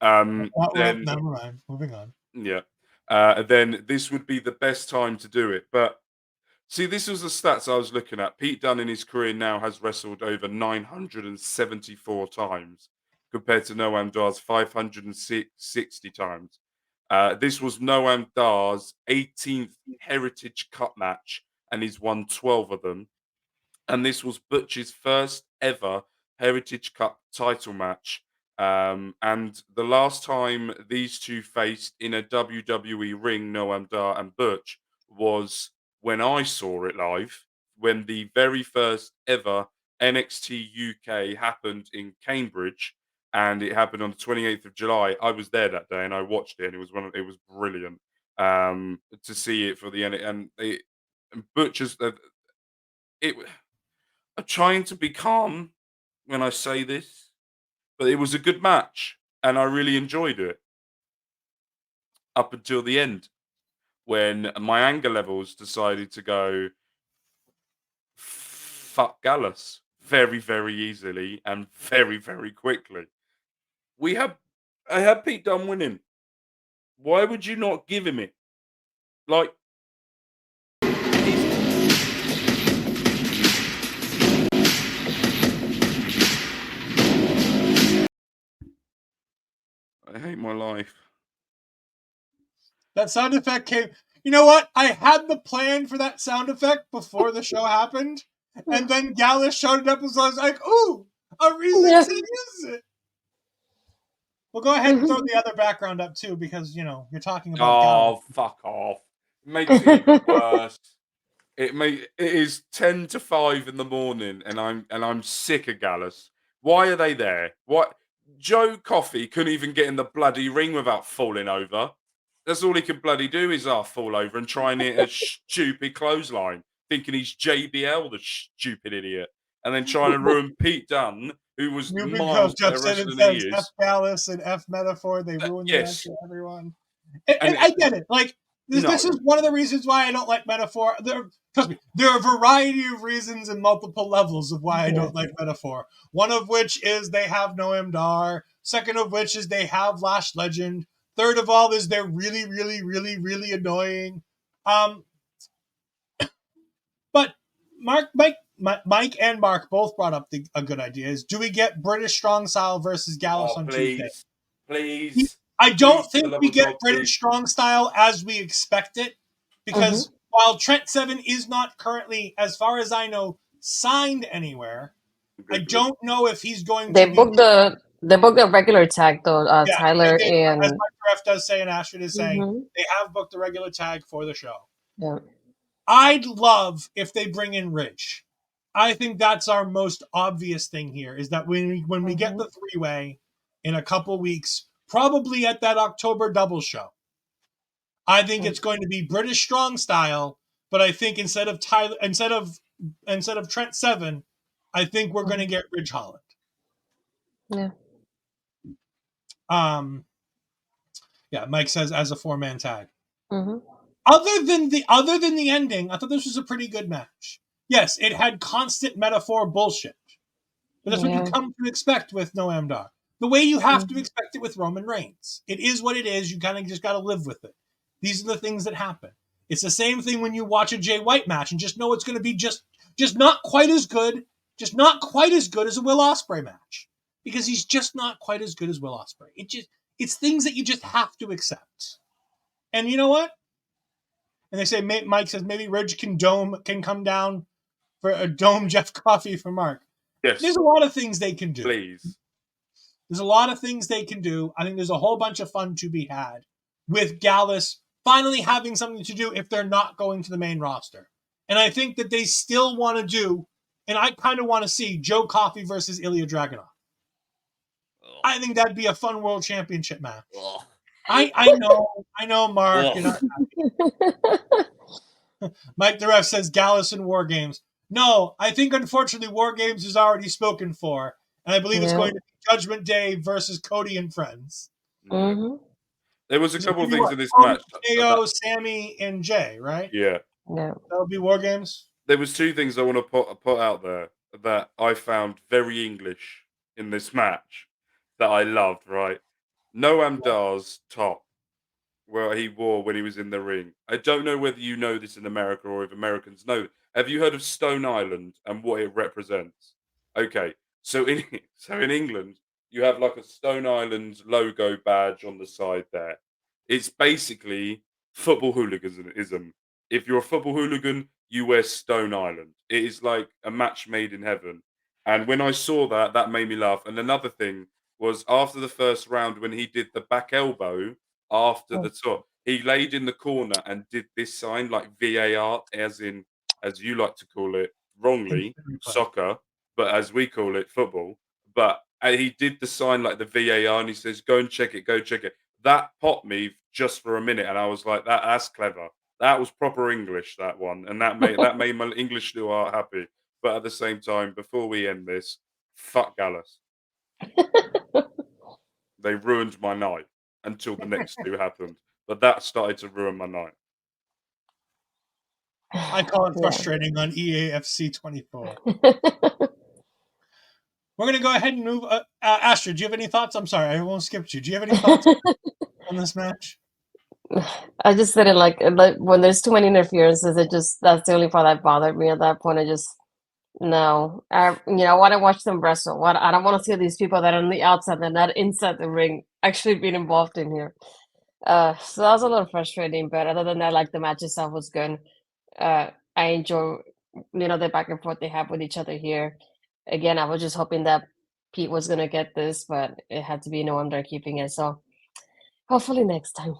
A: Well,
D: Then
A: never mind. Moving on.
D: yeah, then this would be the best time to do it. But see, this was the stats I was looking at. Pete Dunne in his career now has wrestled over 974 times, compared to Noam Dar's 560 times. This was Noam Dar's 18th Heritage Cup match, and he's won 12 of them. And this was Butch's first ever Heritage Cup title match. And the last time these two faced in a WWE ring, Noam Dar and Butch, was when I saw it live, when the very first ever NXT UK happened in Cambridge, and it happened on the 28th of July. I was there that day and I watched it, and it was brilliant to see it for the and Butch's it. I'm trying to be calm when I say this, but it was a good match and I really enjoyed it up until the end when my anger levels decided to go fuck Gallus very, very easily and very, very quickly. We had I had Pete Dunne winning. Why would you not give him it? Like he's I hate my life.
A: That sound effect came. You know what? I had the plan for that sound effect before the show happened, and then Gallus showed up, and so I was like, "Ooh, a reason
B: Yeah.
A: to use it." Well, go ahead and throw the other background up too, because you're talking about Gallus.
D: Oh, fuck off. Makes it even worse. It is 10 to 5 in the morning and I'm sick of Gallus. Why are they there? What Joe Coffey couldn't even get in the bloody ring without falling over. That's all he can bloody do is fall over and try and hit a stupid clothesline, thinking he's JBL, the stupid idiot, and then trying to ruin Pete Dunne, who was
A: New Big
D: miles
A: Jeff
D: better
A: said it
D: wrestler than he
A: says F
D: is.
A: Gallus and F Metaphor. They ruin the match
D: Yes,
A: for everyone. And
D: and
A: I get it. Like this
D: no,
A: is one of the reasons why I don't like Metaphor. Trust me, there are a variety of reasons and multiple levels of why I don't like Metaphor. One of which is they have no Dar. Second of which is they have Lash Legend. Third of all is they're really, really, really, really annoying. But Mike and Mark both brought up a good idea. Is do we get British Strong Style versus Gallus
D: oh
A: on Tuesday?
D: please, please,
A: I
D: please,
A: don't
D: for the
A: think
D: love
A: we
D: of God,
A: get British
D: please.
A: Strong Style as we expect it, because while Trent Seven is not currently, as far as I know, signed anywhere, I
D: Googling.
A: don't know if he's going
B: They
A: to be.
B: booked the regular tag though.
A: Yeah,
B: Tyler
A: as
B: and
A: my ref does say and Astrid is saying,
B: Mhm.
A: they have booked the regular tag for the show.
B: Yeah.
A: I'd love if they bring in Ridge. I think that's our most obvious thing here is that when we get the three-way in a couple weeks, probably at that October double show, I think it's going to be British Strong Style, but I think instead of Trent Seven, I think we're going to get Ridge Holland.
B: Yeah.
A: Yeah, Mike says as a 4-man tag.
B: Mm-hmm.
A: Other than the ending, I thought this was a pretty good match. Yes, it had constant metaphor bullshit. But that's what you come to expect with Noam Dar. The way you have to expect it with Roman Reigns. It is what it is. You kind of just got to live with it. These are the things that happen. It's the same thing when you watch a Jay White match and just know it's going to be just not quite as good, just not quite as good as a Will Ospreay match, because he's just not quite as good as Will Ospreay. It's things that you just have to accept. And you know what? And they say Mike says maybe Ridge can come down for a dome Jeff Coffey for Mark.
D: Yes,
A: There's a lot of things they can do.
D: please.
A: There's a lot of things they can do. I think there's a whole bunch of fun to be had with Gallus finally having something to do if they're not going to the main roster. And I think that they still want to do, and I kind of want to see Joe Coffey versus Ilja Dragunov. I think that'd be a fun world championship match. I know, Mark. You're not Mike the Ref says Gallus and War Games. No, I think unfortunately War Games is already spoken for, and I believe it's going to be Judgment Day versus Cody and Friends.
B: Mm-hmm.
D: There was a couple of things in this
A: Cody,
D: match.
A: KO, Sammy, and Jay, right?
D: Yeah.
B: No.
A: That'll be War Games.
D: There was two things I want to put out there that I found very English in this match that I loved, right? Noam Dar's top where he wore when he was in the ring. I don't know whether you know this in America or if Americans know. Have you heard of Stone Island and what it represents? Okay, so in England, you have like a Stone Island logo badge on the side there. It's basically football hooliganism. If you're a football hooligan, you wear Stone Island. It is like a match made in heaven. And when I saw that, that made me laugh. And another thing was after the first round when he did the back elbow after the top, he laid in the corner and did this sign like VAR, as in, as you like to call it wrongly, soccer, but as we call it, football. But he did the sign like the VAR and he says, go and check it, go check it. That popped me just for a minute. And I was like, that's clever. That was proper English, that one. And that made my English new heart happy. But at the same time, before we end this, fuck Gallus. They ruined my night until the next two happened. But that started to ruin my night.
A: I call it frustrating on EAFC 24. We're going to go ahead and move. Astrid, do you have any thoughts? I'm sorry, I won't skip you. Do you have any thoughts on this match?
B: I just didn't like when there's too many interferences. That's the only part that bothered me at that point. No. I want to watch them wrestle. I don't want to see these people that are on the outside and not inside the ring actually being involved in here. So that was a little frustrating, but other than that, like the match itself was good. I enjoy, the back and forth they have with each other here. Again, I was just hoping that Pete was gonna get this, but it had to be Noam they're keeping it. So hopefully next time.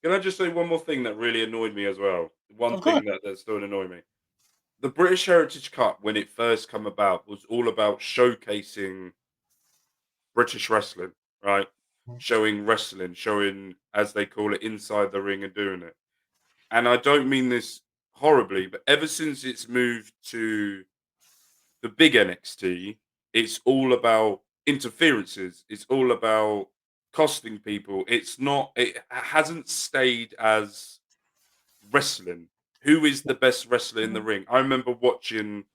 D: Can I just say one more thing that really annoyed me as well? One thing that still annoyed me. The British Heritage Cup, when it first came about, was all about showcasing British wrestling, right? Showing wrestling, showing, as they call it, inside the ring and doing it. And I don't mean this horribly, but ever since it's moved to the big NXT, it's all about interferences. It's all about costing people. It hasn't stayed as wrestling. Who is the best wrestler in the ring? I remember watching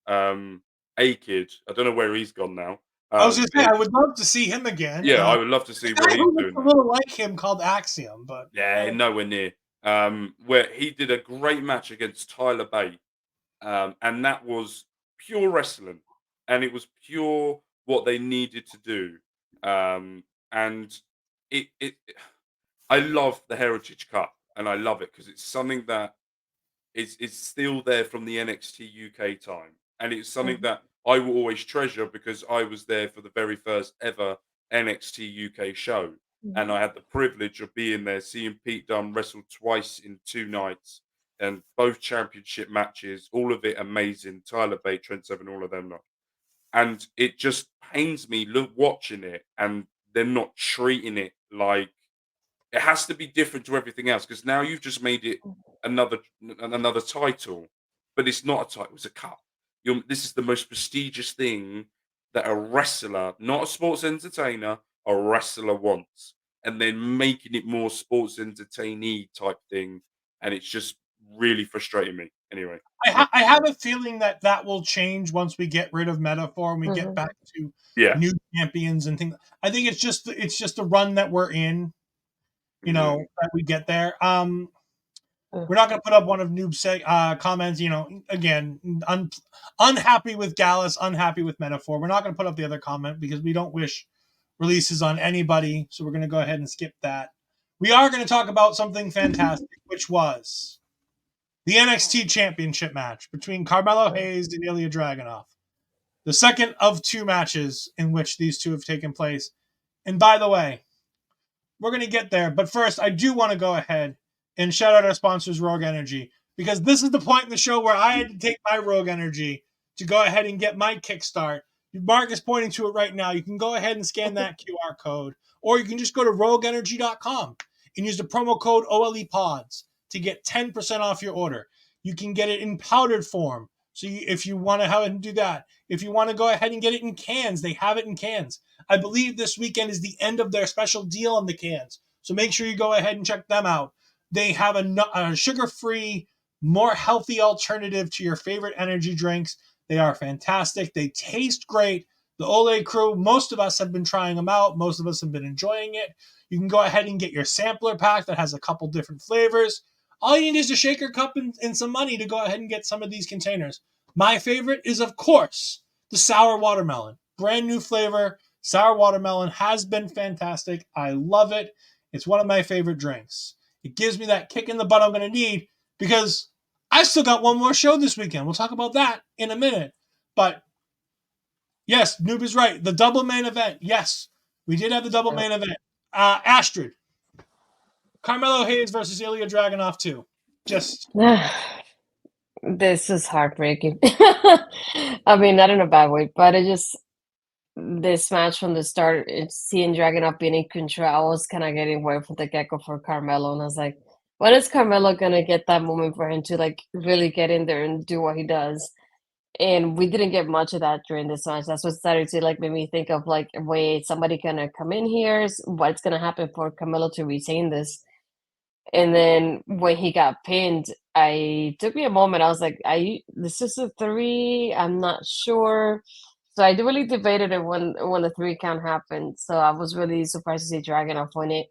D: A-Kid. I don't know where he's gone now.
A: I was just saying, I would love to see him again.
D: Yeah, I would love to see what he's doing.
A: A little like him called Axiom, but
D: nowhere near. Where he did a great match against Tyler Bate, and that was pure wrestling, and it was pure what they needed to do. And I love the Heritage Cup, and I love it because it's something that is still there from the NXT UK time, and it's something that I will always treasure because I was there for the very first ever NXT UK show. And I had the privilege of being there, seeing Pete Dunne wrestle twice in 2 nights, and both championship matches, all of it amazing. Tyler Bate, Trent Seven, all of them. And it just pains me watching it, and they're not treating it like it has to be different to everything else. Because now you've just made it another title, but it's not a title; it's a cup. This is the most prestigious thing that a wrestler, not a sports entertainer, a wrestler wants, and then making it more sports entertainee type thing, and it's just really frustrating me. Anyway,
A: I have a feeling that will change once we get rid of Metaphor and we get back to new champions and things. I think it's just a run that we're in, that we get there. We're not going to put up one of Noob's comments. Again, unhappy with Gallus, unhappy with Metaphor. We're not going to put up the other comment because we don't wish releases on anybody. So we're going to go ahead and skip that. We are going to talk about something fantastic, which was the NXT Championship match between Carmelo Hayes and Ilja Dragunov. The second of 2 matches in which these two have taken place. And by the way, we're going to get there. But first, I do want to go ahead and shout out our sponsors, Rogue Energy, because this is the point in the show where I had to take my Rogue Energy to go ahead and get my kickstart. Mark is pointing to it right now. You can go ahead and scan that QR code, or you can just go to rogueenergy.com and use the promo code OLEPODS to get 10% off your order. You can get it in powdered form. So if you want to have it and do that, if you want to go ahead and get it in cans, they have it in cans. I believe this weekend is the end of their special deal on the cans. So make sure you go ahead and check them out. They have a sugar-free, more healthy alternative to your favorite energy drinks. They are fantastic. They taste great. The Ole crew, most of us have been trying them out. Most of us have been enjoying it. You can go ahead and get your sampler pack that has a couple different flavors. All you need is a shaker cup and some money to go ahead and get some of these containers. My favorite is, of course, the sour watermelon. Brand new flavor. Sour watermelon has been fantastic. I love it. It's one of my favorite drinks. It gives me that kick in the butt I'm going to need because I still got one more show this weekend. We'll talk about that in a minute. But yes, Noob is right. The double main event. Yes, we did have the double main event. Astrid. Carmelo Hayes versus Ilja Dragunov 2. Just
B: This is heartbreaking. I mean, not in a bad way, but it just this match from the start, it's seeing Dragunov being in control. I was kind of getting away from the get-go for Carmelo, and I was like, when is Carmelo gonna get that moment for him to like really get in there and do what he does? And we didn't get much of that during this match. That's what started to like make me think of like, wait, somebody gonna come in here? What's gonna happen for Carmelo to retain this? And then when he got pinned, I took me a moment. I was like, this is a 3. I'm not sure. So I really debated it when the 3 count happened. So I was really surprised to see Dragunov win it.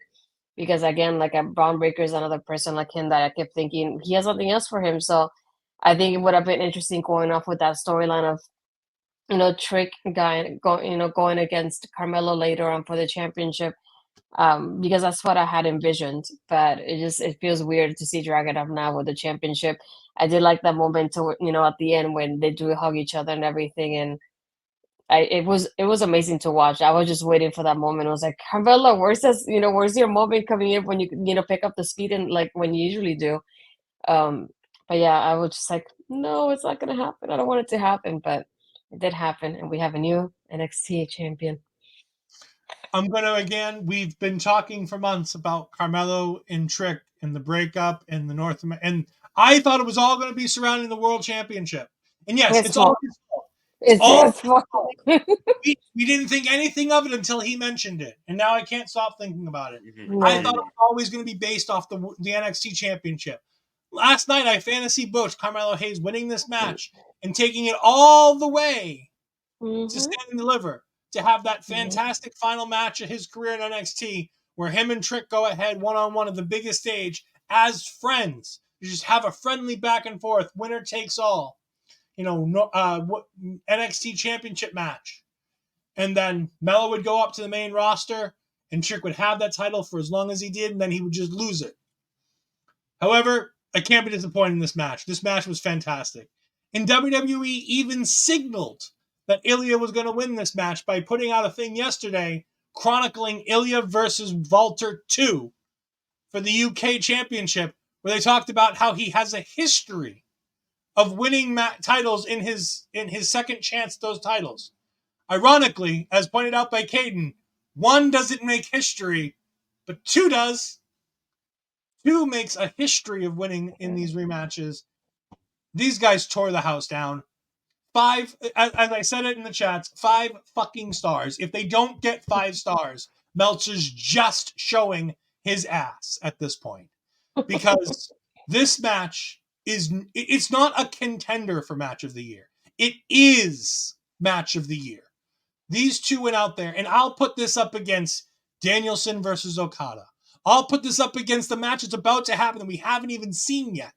B: Because again, like a Braun Breaker is another person like him that I kept thinking he has nothing else for him. So I think it would have been interesting going off with that storyline of, Trick going against Carmelo later on for the championship. Because that's what I had envisioned, but it feels weird to see Dragunov now with the championship. I did like that moment to at the end when they do hug each other and everything, and it was amazing to watch. I was just waiting for that moment. I was like, Carmelo, where's your moment coming in when you pick up the speed and like when you usually do. But yeah, I was just like, no, it's not gonna happen. I don't want it to happen, but it did happen, and we have a new NXT champion.
A: we've been talking for months about Carmelo and Trick and the breakup and the North America, and I thought it was all going to be surrounding the World Championship. And yes, it's all his fault.
B: It's fault.
A: We didn't think anything of it until he mentioned it, and now I can't stop thinking about it.
D: Mhm.
A: I thought it was always going to be based off the NXT Championship. Last night, I fantasy booked Carmelo Hayes winning this match and taking it all the way to stand and deliver, to have that fantastic final match of his career in NXT where him and Trick go ahead one-on-one at the biggest stage as friends. You just have a friendly back and forth, winner takes all. NXT Championship match. And then Melo would go up to the main roster, and Trick would have that title for as long as he did, and then he would just lose it. However, I can't be disappointed in this match. This match was fantastic. And WWE even signaled that Ilja was going to win this match by putting out a thing yesterday chronicling Ilja versus Walter 2 for the UK Championship, where they talked about how he has a history of winning titles in his second chance at those titles. Ironically, as pointed out by Caden, 1 doesn't make history, but 2 does. 2 makes a history of winning in these rematches. These guys tore the house down. 5, as I said it in the chats, 5 fucking stars. If they don't get 5 stars, Meltzer's just showing his ass at this point. Because this match it's not a contender for match of the year. It is match of the year. These 2 went out there, and I'll put this up against Danielson versus Okada. I'll put this up against the match that's about to happen that we haven't even seen yet,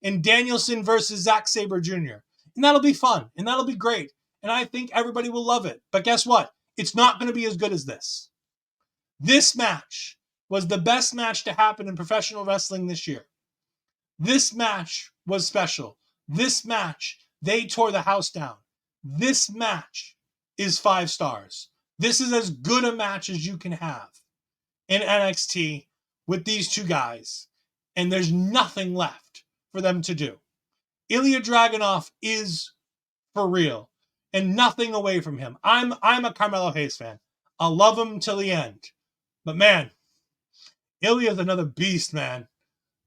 A: in Danielson versus Zack Sabre Jr. And that'll be fun, and that'll be great, and I think everybody will love it. But guess what? It's not going to be as good as this. This match was the best match to happen in professional wrestling this year. This match was special. This match, they tore the house down. This match is 5 stars. This is as good a match as you can have in NXT with these two guys, and there's nothing left for them to do. Ilja Dragunov is for real, and nothing away from him. I'm a Carmelo Hayes fan. I'll love him till the end. But man, Ilja's another beast, man.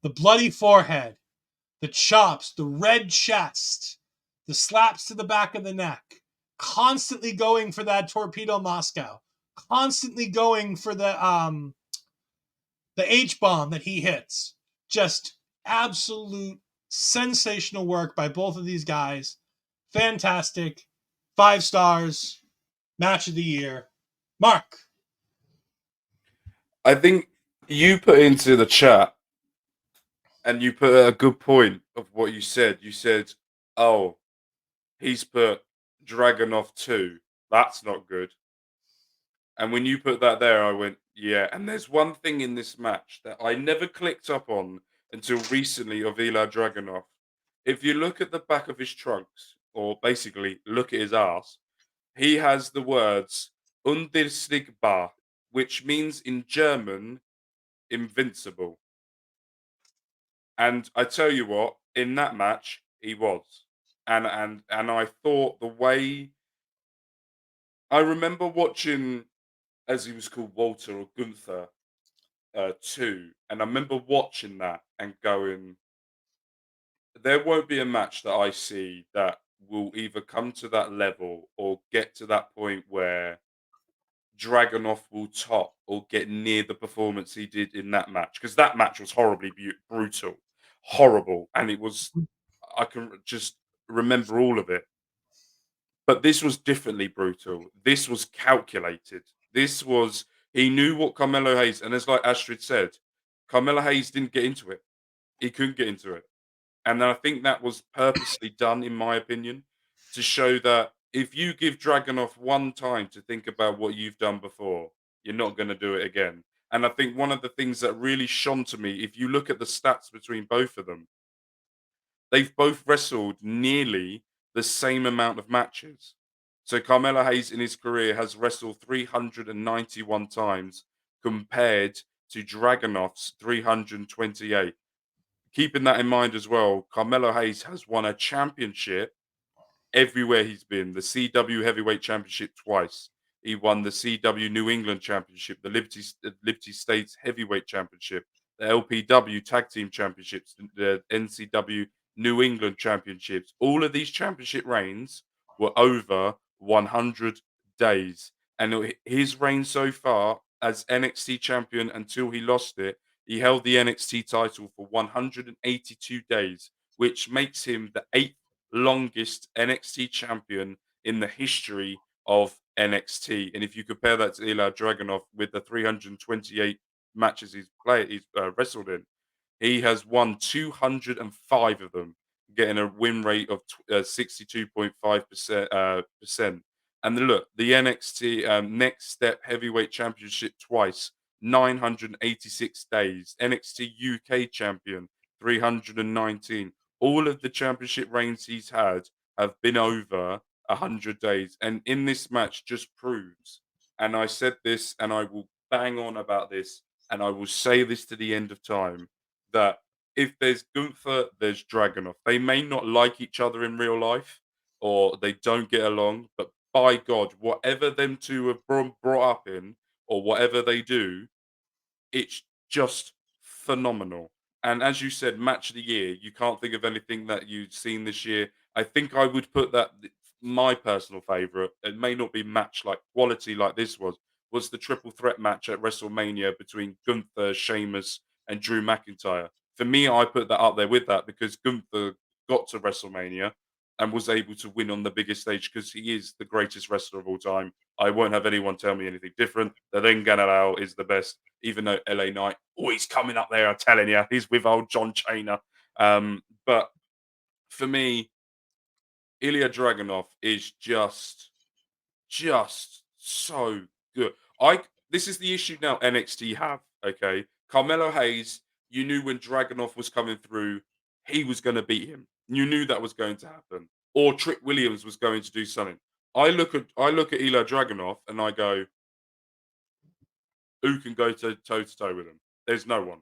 A: The bloody forehead, the chops, the red chest, the slaps to the back of the neck, constantly going for that torpedo Moscow, constantly going for the H-bomb that he hits. Just absolute sensational work by both of these guys. Fantastic. 5 stars. Match of the year. Mark.
D: I think you put into the chat and you put a good point of what you said. You said, oh, he's put Dragunov 2. That's not good. And when you put that there, I went, yeah. And there's one thing in this match that I never clicked up on until recently of Ilja Dragunov. If you look at the back of his trunks, or basically look at his ass, he has the words Unbesiegbar, which means in German, invincible. And I tell you what, in that match, he was. And I thought the way I remember watching, as he was called, Walter or Gunther, 2, and I remember watching that and going, there won't be a match that I see that will either come to that level or get to that point where Dragunov will top or get near the performance he did in that match, because that match was horribly brutal, horrible, and it was. I can just remember all of it. But this was differently brutal. This was calculated. This was he knew what Carmelo Hayes, and as like Astrid said, Carmelo Hayes didn't get into it. He couldn't get into it. And I think that was purposely done, in my opinion, to show that if you give Dragunov one time to think about what you've done before, you're not going to do it again. And I think one of the things that really shone to me, if you look at the stats between both of them, they've both wrestled nearly the same amount of matches. So Carmelo Hayes in his career has wrestled 391 times compared to Dragunov's 328. Keeping that in mind as well, Carmelo Hayes has won a championship everywhere he's been. The CW Heavyweight Championship twice. He won the CW New England Championship, the Liberty States Heavyweight Championship, the LPW Tag Team Championships, the NCW New England Championships. All of these championship reigns were over 100 days. And his reign so far as NXT champion until he lost it, he held the NXT title for 182 days, which makes him the eighth longest NXT champion in the history of NXT. And if you compare that to Ilja Dragunov with the 328 matches he's wrestled in, he has won 205 of them, getting a win rate of 62.5%. And look, the NXT Next Step Heavyweight Championship twice, 986 days. NXT UK Champion, 319. All of the championship reigns he's had have been over 100 days. And in this match just proves, and I said this and I will bang on about this and I will say this to the end of time, that if there's Gunther, there's Dragunov. They may not like each other in real life or they don't get along, but by God, whatever them two have brought up in or whatever they do, it's just phenomenal. And as you said, match of the year, you can't think of anything that you've seen this year. I think I would put that my personal favorite. It may not be match like quality like this was the triple threat match at WrestleMania between Gunther, Sheamus, and Drew McIntyre. For me, I put that up there with that because Gunther got to WrestleMania and was able to win on the biggest stage because he is the greatest wrestler of all time. I won't have anyone tell me anything different. The Then Ganalao is the best, even though LA Knight, oh, he's coming up there, I'm telling you. He's with old John Cena. But for me, Ilja Dragunov is just so good. This is the issue now NXT have, okay? Carmelo Hayes, you knew when Dragunov was coming through, he was going to beat him. You knew that was going to happen. Or Trick Williams was going to do something. I look at Ilja Dragunov and I go, who can go toe to toe with him? There's no one.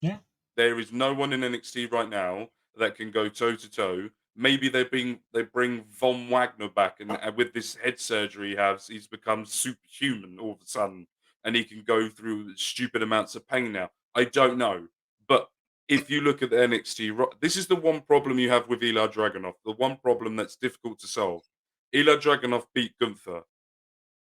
A: Yeah.
D: There is no one in NXT right now that can go toe to toe. Maybe they bring Von Wagner back, and with this head surgery he has, he's become superhuman all of a sudden, and he can go through stupid amounts of pain now. I don't know, but if you look at the NXT, this is the one problem you have with Ilja Dragunov. The one problem that's difficult to solve. Ilja Dragunov beat Gunther.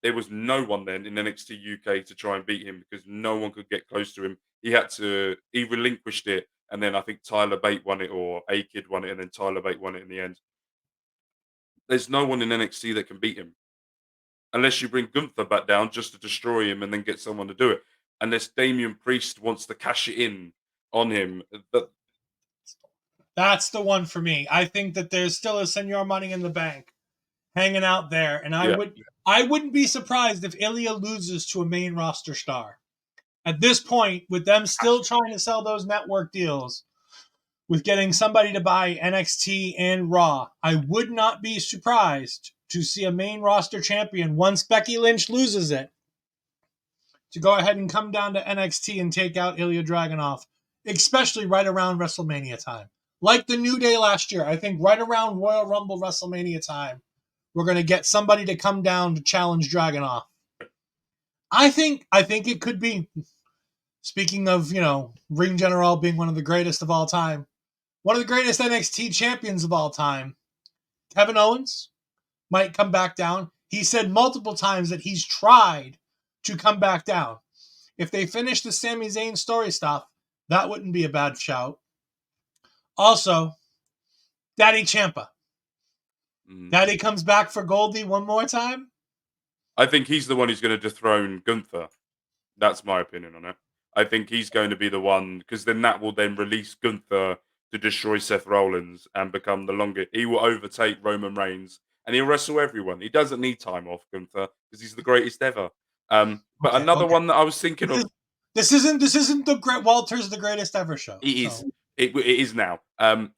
D: There was no one then in NXT UK to try and beat him because no one could get close to him. He relinquished it, and then I think Tyler Bate won it, or A Kid won it, and then Tyler Bate won it in the end. There's no one in NXT that can beat him unless you bring Gunther back down just to destroy him and then get someone to do it. Unless Damian Priest wants to cash it in on him. But
A: That's the one for me. I think that there's still a Senor Money in the Bank hanging out there, and
D: yeah,
A: I wouldn't be surprised if Ilja loses to a main roster star. At this point, with them still trying to sell those network deals, with getting somebody to buy NXT and Raw, I would not be surprised to see a main roster champion, once Becky Lynch loses it, to go ahead and come down to NXT and take out Ilja Dragunov, especially right around WrestleMania time. Like the New Day last year, I think right around Royal Rumble WrestleMania time, we're going to get somebody to come down to challenge Dragunov. I think it could be, speaking of, Ring General being one of the greatest of all time, one of the greatest NXT champions of all time, Kevin Owens, might come back down. He said multiple times that he's tried to come back down. If they finish the Sami Zayn story stuff, that wouldn't be a bad shout. Also, Daddy Ciampa. Daddy comes back for Goldie one more time.
D: I think he's the one who's going to dethrone Gunther. That's my opinion on it. I think he's going to be the one, because then that will then release Gunther to destroy Seth Rollins and become the longer. He will overtake Roman Reigns and he'll wrestle everyone. He doesn't need time off, Gunther, because he's the greatest ever. But another one that I was thinking of.
A: This isn't the great Walter's the greatest ever show.
D: It is. It is now.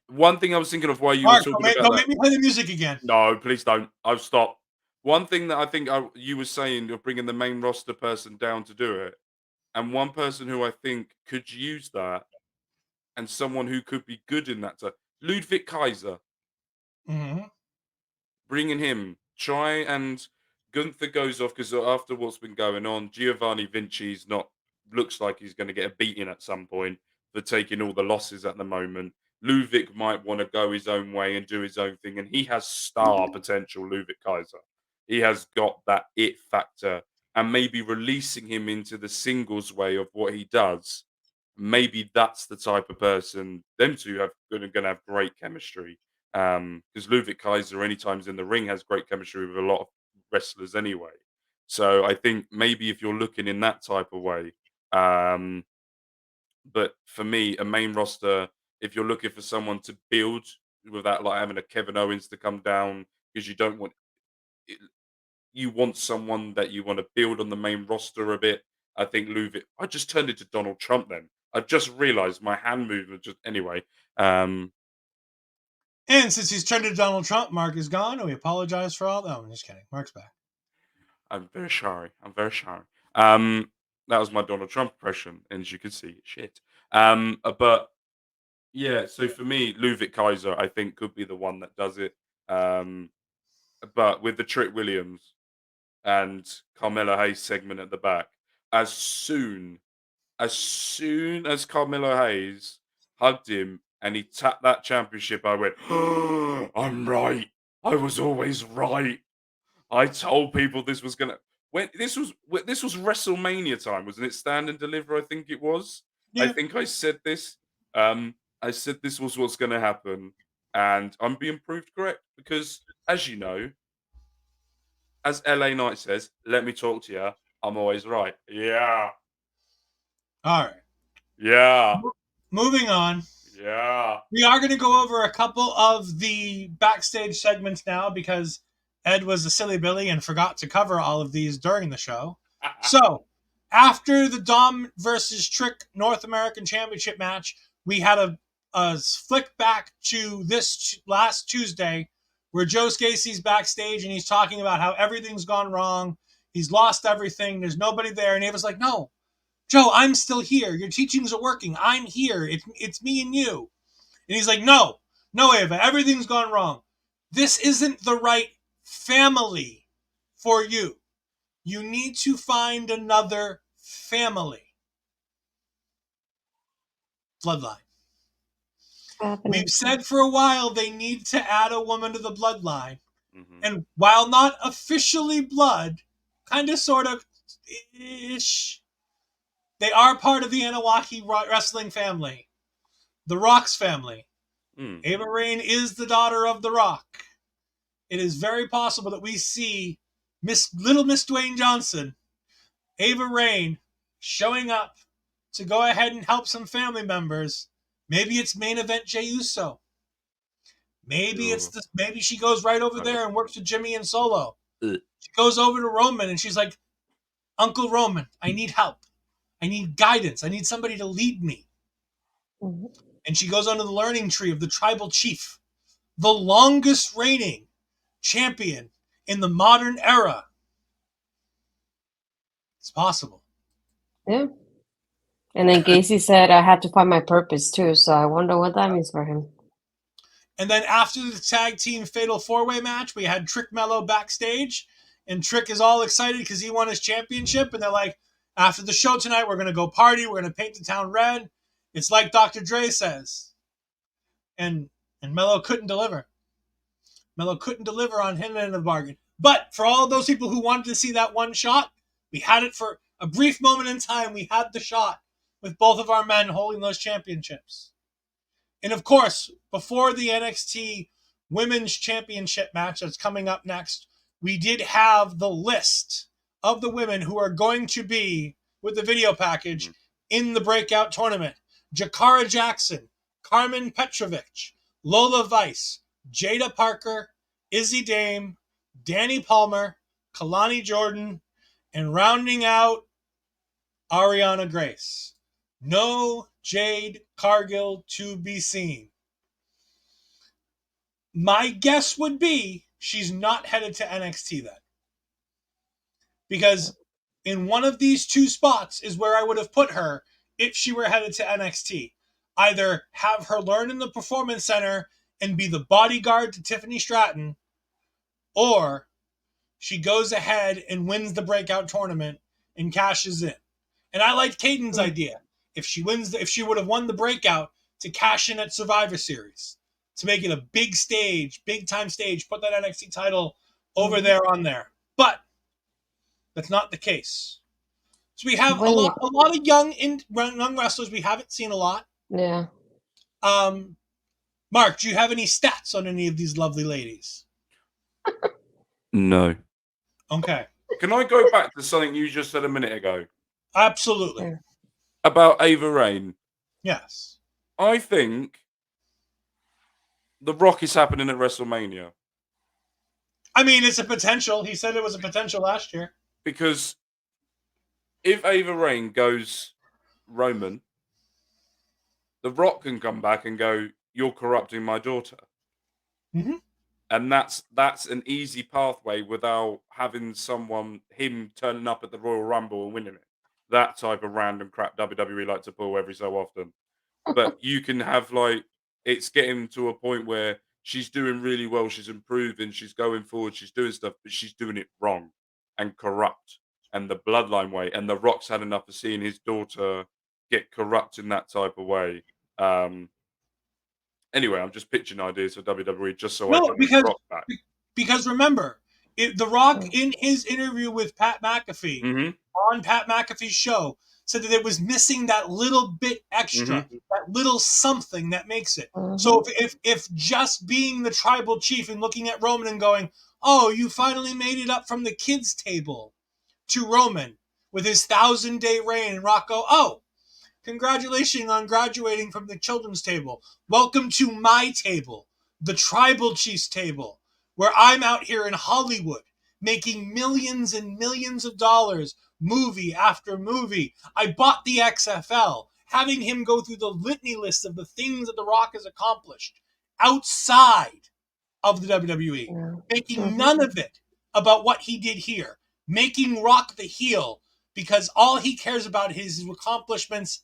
D: One thing I was thinking of while you
A: Mark,
D: were talking about
A: don't make me play the music again.
D: No, please don't. I've stopped. One thing that I think you were saying, you're bringing the main roster person down to do it. And one person who I think could use that, and someone who could be good in that, Ludwig Kaiser.
A: Mm-hmm.
D: Bringing him. Try and Gunther goes off because after what's been going on, Giovanni Vinci's looks like he's going to get a beating at some point for taking all the losses at the moment. Ludwig might want to go his own way and do his own thing, and he has star potential, Ludwig Kaiser. He has got that it factor, and maybe releasing him into the singles way of what he does, maybe that's the type of person them two are going to have great chemistry. Because Ludwig Kaiser, anytime he's in the ring, has great chemistry with a lot of wrestlers anyway. So I think maybe if you're looking in that type of way, but for me, a main roster, if you're looking for someone to build without like having a Kevin Owens to come down, because you want someone that you want to build on the main roster a bit. I think Ludwig. I just turned into Donald Trump then. I just realized my hand movement just anyway.
A: And since he's turned to Donald Trump, Mark is gone, and we apologize for all that. I'm just kidding. Mark's back.
D: I'm very sorry. That was my Donald Trump impression, and as you can see, shit. But yeah, so for me, Ludwig Kaiser, I think, could be the one that does it. But with the Trick Williams and Carmelo Hayes segment at the back, as soon as Carmelo Hayes hugged him and he tapped that championship, I went, oh, I'm right. I was always right. I told people this was gonna. This was WrestleMania time, wasn't it? Stand and Deliver, I think it was.
A: Yeah.
D: I think I said this. I said this was what's going to happen, and I'm being proved correct because, as you know, as LA Knight says, "Let me talk to you. I'm always right." Yeah.
A: All right.
D: Yeah.
A: Moving on.
D: Yeah.
A: We are going to go over a couple of the backstage segments now because Ed was a silly Billy and forgot to cover all of these during the show. So, after the Dom versus Trick North American Championship match, we had a flick back to this last Tuesday where Joe Gacy's backstage and he's talking about how everything's gone wrong. He's lost everything. There's nobody there. And Ava's like, no, Joe, I'm still here. Your teachings are working. I'm here. It's me and you. And he's like, no, Ava, everything's gone wrong. This isn't the right family for you. You need to find another family. Bloodline. We've said for a while they need to add a woman to the bloodline.
D: Mm-hmm.
A: And while not officially blood, kind of, sort of, ish, they are part of the Anawaki wrestling family. The Rock's family. Ava Raine is the daughter of The Rock. It is very possible that we see Little Miss Dwayne Johnson, Ava Raine, showing up to go ahead and help some family members. Maybe it's main event Jey Uso. Maybe maybe she goes right over there and works with Jimmy and Solo. She goes over to Roman and she's like, Uncle Roman, I need help. I need guidance. I need somebody to lead me.
B: Mm-hmm.
A: And she goes onto the learning tree of the tribal chief, the longest reigning champion in the modern era. It's possible.
B: Yeah. And then Gacy said, I had to find my purpose too. So I wonder what that means for him.
A: And then after the tag team fatal 4-way match, we had Trick Mello backstage. And Trick is all excited because he won his championship. And they're like, after the show tonight, we're going to go party. We're going to paint the town red. It's like Dr. Dre says. And Mello couldn't deliver. Mello couldn't deliver on him end of the bargain. But for all those people who wanted to see that one shot, we had it for a brief moment in time. We had the shot with both of our men holding those championships. And of course, before the NXT Women's Championship match that's coming up next, we did have the list of the women who are going to be, with the video package, in the breakout tournament. Jakara Jackson, Carmen Petrovic, Lola Vice, Jada Parker, Izzy Dame, Danny Palmer, Kelani Jordan, and rounding out Ariana Grace. No Jade Cargill to be seen. My guess would be she's not headed to NXT then. Because in one of these two spots is where I would have put her if she were headed to NXT. Either have her learn in the Performance Center and be the bodyguard to Tiffany Stratton, or she goes ahead and wins the breakout tournament and cashes in. And I liked Caden's idea. If she would have won the breakout, to cash in at Survivor Series, to make it a big stage, big time stage, put that NXT title over there on there. But that's not the case. So we have a lot of young wrestlers we haven't seen a lot.
B: Yeah.
A: Mark, do you have any stats on any of these lovely ladies?
D: No.
A: Okay.
D: Can I go back to something you just said a minute ago?
A: Absolutely.
B: Yeah.
D: About Ava Raine.
A: Yes.
D: I think The Rock is happening at WrestleMania.
A: I mean, it's a potential. He said it was a potential last year.
D: Because if Ava Raine goes Roman, The Rock can come back and go, you're corrupting my daughter.
A: Mm-hmm.
D: And that's an easy pathway without having him turning up at the Royal Rumble and winning it. That type of random crap WWE like to pull every so often. But you can have, like, it's getting to a point where she's doing really well, she's improving, she's going forward, she's doing stuff, but she's doing it wrong and corrupt and the bloodline way. And The Rock's had enough of seeing his daughter get corrupt in that type of way. Anyway, I'm just pitching ideas for WWE just so I can bring The Rock back.
A: Because remember, The Rock in his interview with Pat McAfee on Pat McAfee's show said that it was missing that little bit extra, that little something that makes it. So if just being the tribal chief and looking at Roman and going, oh, you finally made it up from the kids' table to Roman with his 1,000-day reign, and Rock go, oh, congratulations on graduating from the children's table. Welcome to my table, the tribal chief's table, where I'm out here in Hollywood making millions and millions of dollars, movie after movie. I bought the XFL, having him go through the litany list of the things that The Rock has accomplished outside of the WWE,
B: Yeah.
A: making none of it about what he did here, making Rock the heel because all he cares about is his accomplishments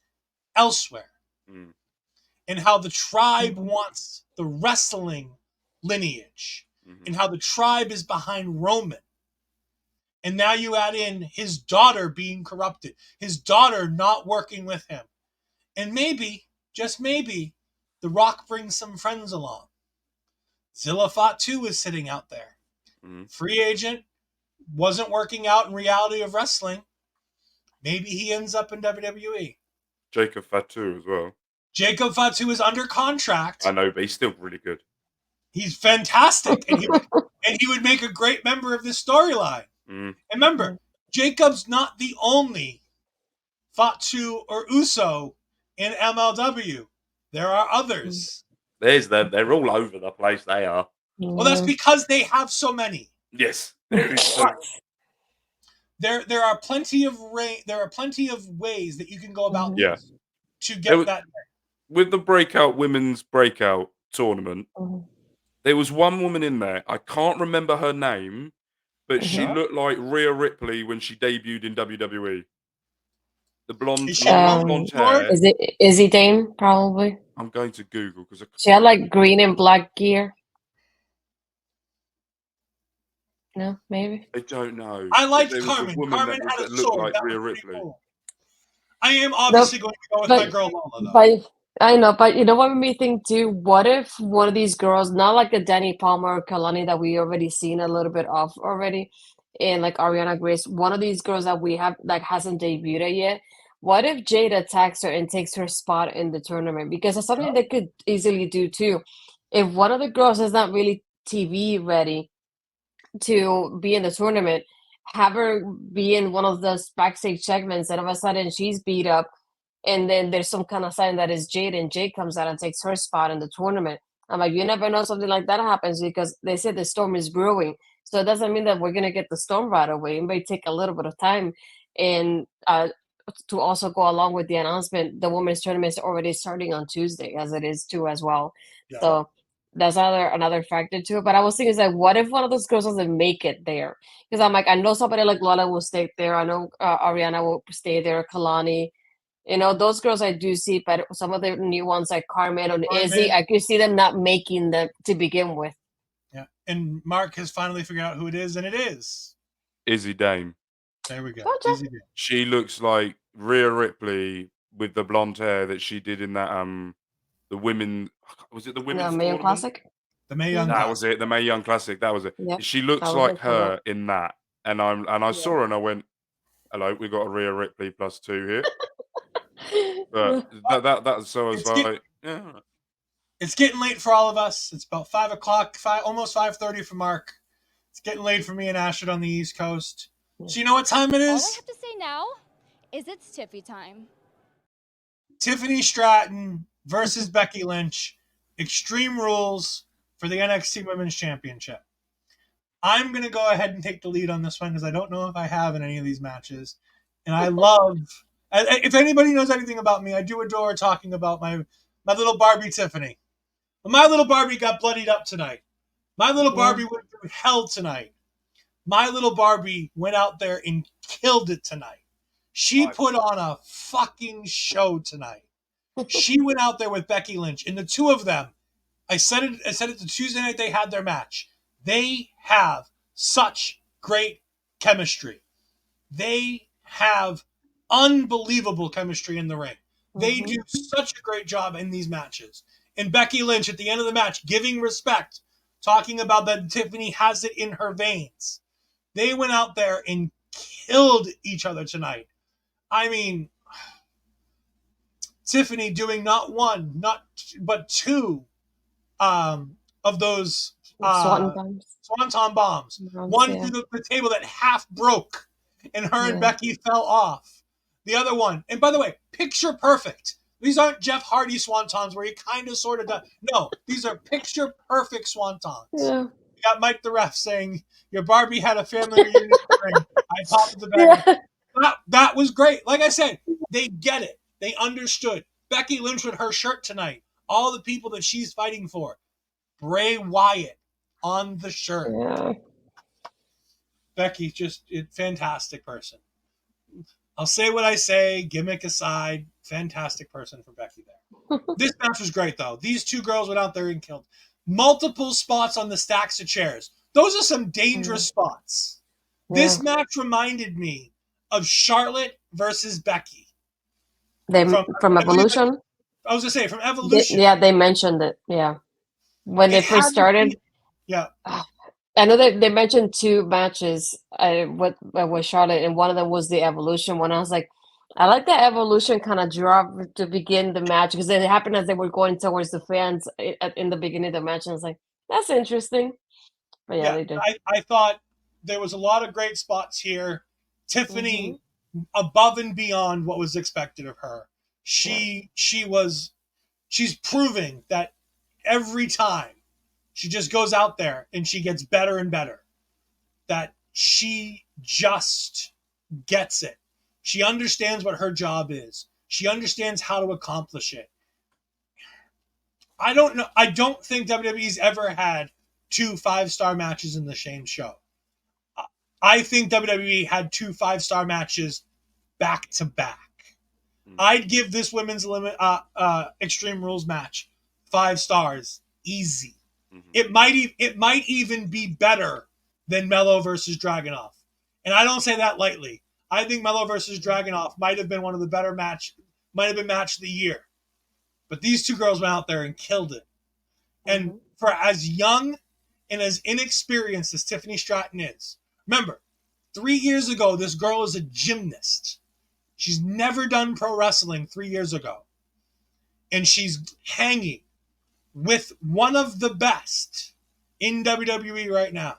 A: elsewhere, and how the tribe wants the wrestling lineage, and how the tribe is behind Roman. And now you add in his daughter being corrupted, his daughter not working with him. And maybe, just maybe, The Rock brings some friends along. Zilla Fought 2 is sitting out there. Free agent, wasn't working out in reality of wrestling. Maybe he ends up in WWE.
D: Jacob Fatu as well.
A: Jacob Fatu is under contract.
D: I know, but he's still really good.
A: He's fantastic, and he would make a great member of this storyline. And remember, Jacob's not the only Fatu or Uso in MLW. There are others.
D: There's them. They're all over the place. They are.
A: Well, that's because they have so many.
D: Yes.
A: There are plenty of ways that you can go about this to get that.
D: With the women's breakout tournament, there was one woman in there. I can't remember her name, but she looked like Rhea Ripley when she debuted in WWE. The blonde hair.
B: Is it Izzy Dame? Probably.
D: I'm going to Google because
B: She had like green and black gear. No, maybe.
D: I don't know.
A: I liked Carmen. Carmen had a sword.
D: Like
A: that
D: Rhea
A: was
D: Ripley.
A: cool. I am obviously going to go with my girl Lola, though.
B: But I know, but you know what made me think too? What if one of these girls, not like the Danny Palmer or Kelani that we already seen a little bit of already, and like Ariana Grace, one of these girls that we have like hasn't debuted yet. What if Jade attacks her and takes her spot in the tournament? Because it's something they could easily do too. If one of the girls is not really TV ready to be in the tournament, have her be in one of those backstage segments, and all of a sudden she's beat up, and then there's some kind of sign that is Jade, and Jade comes out and takes her spot in the tournament. I'm like, you never know something like that happens because they said the storm is brewing. So it doesn't mean that we're going to get the storm right away. It may take a little bit of time. And to also go along with the announcement, the women's tournament is already starting on Tuesday, as it is too as well. Yeah. So that's another factor too. But I was thinking, like, what if one of those girls doesn't make it there? Because I'm like, I know somebody like Lola will stay there. I know Ariana will stay there. Kalani. You know, those girls I do see, but some of the new ones like Carmelo and Izzy, I could see them not making them to begin with.
A: Yeah, and Mark has finally figured out who it is, and it is
D: Izzy Dame.
A: There we go.
B: Gotcha.
D: She looks like Rhea Ripley with the blonde hair that she did in that the women. Was it the women's
B: Mae Young Classic?
A: The Mae Young.
D: That was it. The Mae Young Classic. That was it. Yep. She looks like her in that, and I saw her and I went, "Hello, we got a Rhea Ripley +2 here." But that's so I was like, yeah.
A: It's getting late for all of us. It's about 5 o'clock, almost 5:30 for Mark. It's getting late for me and Astrid on the East Coast. So you know what time it is?
E: All I have to say now is it's Tiffy time.
A: Tiffany Stratton versus Becky Lynch. Extreme Rules for the NXT Women's Championship. I'm going to go ahead and take the lead on this one because I don't know if I have in any of these matches. And I love... If anybody knows anything about me, I do adore talking about my little Barbie Tiffany. But my little Barbie got bloodied up tonight. My little Barbie went through hell tonight. My little Barbie went out there and killed it tonight. She put on a fucking show tonight. She went out there with Becky Lynch, and the two of them, I said it the Tuesday night they had their match. They have such great chemistry. They have unbelievable chemistry in the ring. They do such a great job in these matches. And Becky Lynch at the end of the match, giving respect, talking about that Tiffany has it in her veins. They went out there and killed each other tonight. I mean, Tiffany doing not one, but two of those swanton bombs. One through the table that half broke, and her and Becky fell off. The other one, and by the way, picture perfect. These aren't Jeff Hardy swantons where he kind of sort of does. No, these are picture perfect swantons. Yeah. We got Mike the ref saying, your Barbie had a family reunion ring. I popped the bag. Yeah. That was great. Like I said, they get it. They understood. Becky Lynch with her shirt tonight. All the people that she's fighting for. Bray Wyatt. on the shirt.
B: Yeah.
A: Becky, just a fantastic person. I'll say what I say, gimmick aside, fantastic person for Becky there. This match was great, though. These two girls went out there and killed. Multiple spots on the stacks of chairs. Those are some dangerous spots. This match reminded me of Charlotte versus Becky.
B: From Evolution?
A: I was going to say, from Evolution.
B: They mentioned it. Yeah. When they first started.
A: Yeah.
B: I know they mentioned 2 matches with Charlotte, and one of them was the Evolution one. I was like, I like that Evolution kind of drop to begin the match because it happened as they were going towards the fans in the beginning of the match. And I was like, that's interesting. But yeah, they did.
A: I thought there was a lot of great spots here. Tiffany, above and beyond what was expected of her. She's proving that every time she just goes out there and she gets better and better, that she just gets it. She understands what her job is. She understands how to accomplish it. I don't know. I don't think WWE's ever had 2 5-star matches in the same show. I think WWE had 2 5-star matches back to back. I'd give this women's Extreme Rules match 5 stars, easy. It might even be better than Melo versus Dragunov, and I don't say that lightly. I think Melo versus Dragunov might have been one of the better match of the year. But these two girls went out there and killed it. And for as young and as inexperienced as Tiffany Stratton is, remember, 3 years ago, this girl is a gymnast. She's never done pro wrestling 3 years ago. And she's hanging with one of the best in WWE right now.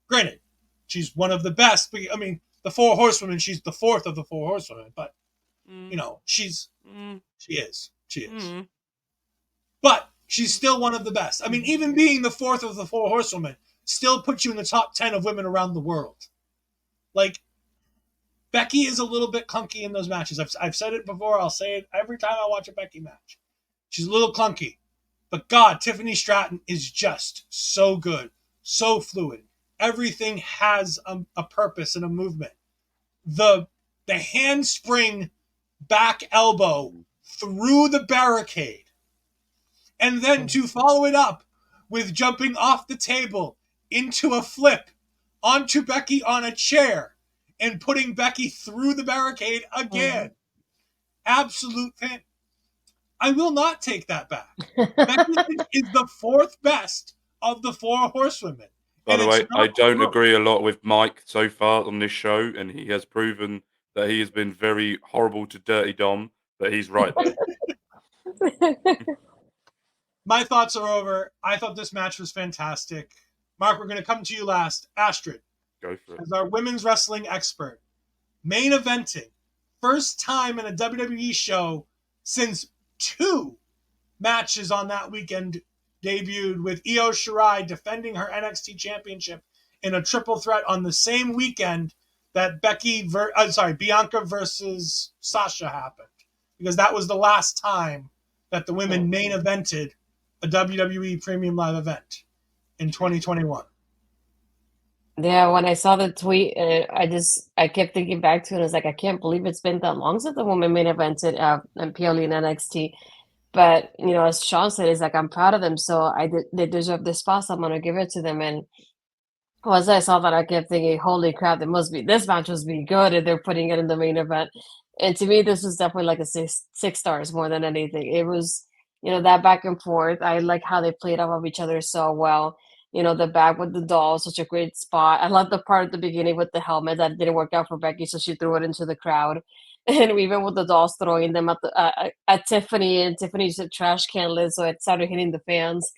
A: Granted, she's one of the best. But, I mean, the 4 horsewomen, she's the 4th of the 4 horsewomen. But, you know, she is. But she's still one of the best. I mean, even being the 4th of the 4 horsewomen still puts you in the top 10 of women around the world. Like, Becky is a little bit clunky in those matches. I've said it before. I'll say it every time I watch a Becky match. She's a little clunky. But God, Tiffany Stratton is just so good, so fluid. Everything has a purpose and a movement. The handspring back elbow through the barricade. And then to follow it up with jumping off the table into a flip onto Becky on a chair and putting Becky through the barricade again. Absolute fan. I will not take that back. Becky is the 4th best of the 4 horsewomen.
D: By the way, I don't agree a lot with Mike so far on this show, and he has proven that he has been very horrible to Dirty Dom, but he's right there.
A: My thoughts are over. I thought this match was fantastic. Mark, we're going to come to you last. Astrid,
D: go for it.
A: As our women's wrestling expert, main eventing, first time in a WWE show since 2 matches on that weekend debuted, with Io Shirai defending her NXT championship in a triple threat on the same weekend that Bianca versus Sasha happened, because that was the last time that the women main evented a WWE Premium Live event in 2021.
B: Yeah, when I saw the tweet, I kept thinking back to it. I was like, I can't believe it's been that long since the women main evented purely in NXT. But, you know, as Sean said, it's like, I'm proud of them. So they deserve this spot. So I'm going to give it to them. And once I saw that, I kept thinking, holy crap, this match must be good. And they're putting it in the main event. And to me, this was definitely like a six stars more than anything. It was, you know, that back and forth. I like how they played off of each other so well. You know, the back with the doll, such a great spot. I love the part at the beginning with the helmet that didn't work out for Becky, so she threw it into the crowd. And even with the dolls throwing them at Tiffany, and Tiffany's a trash can lid, so it started hitting the fans.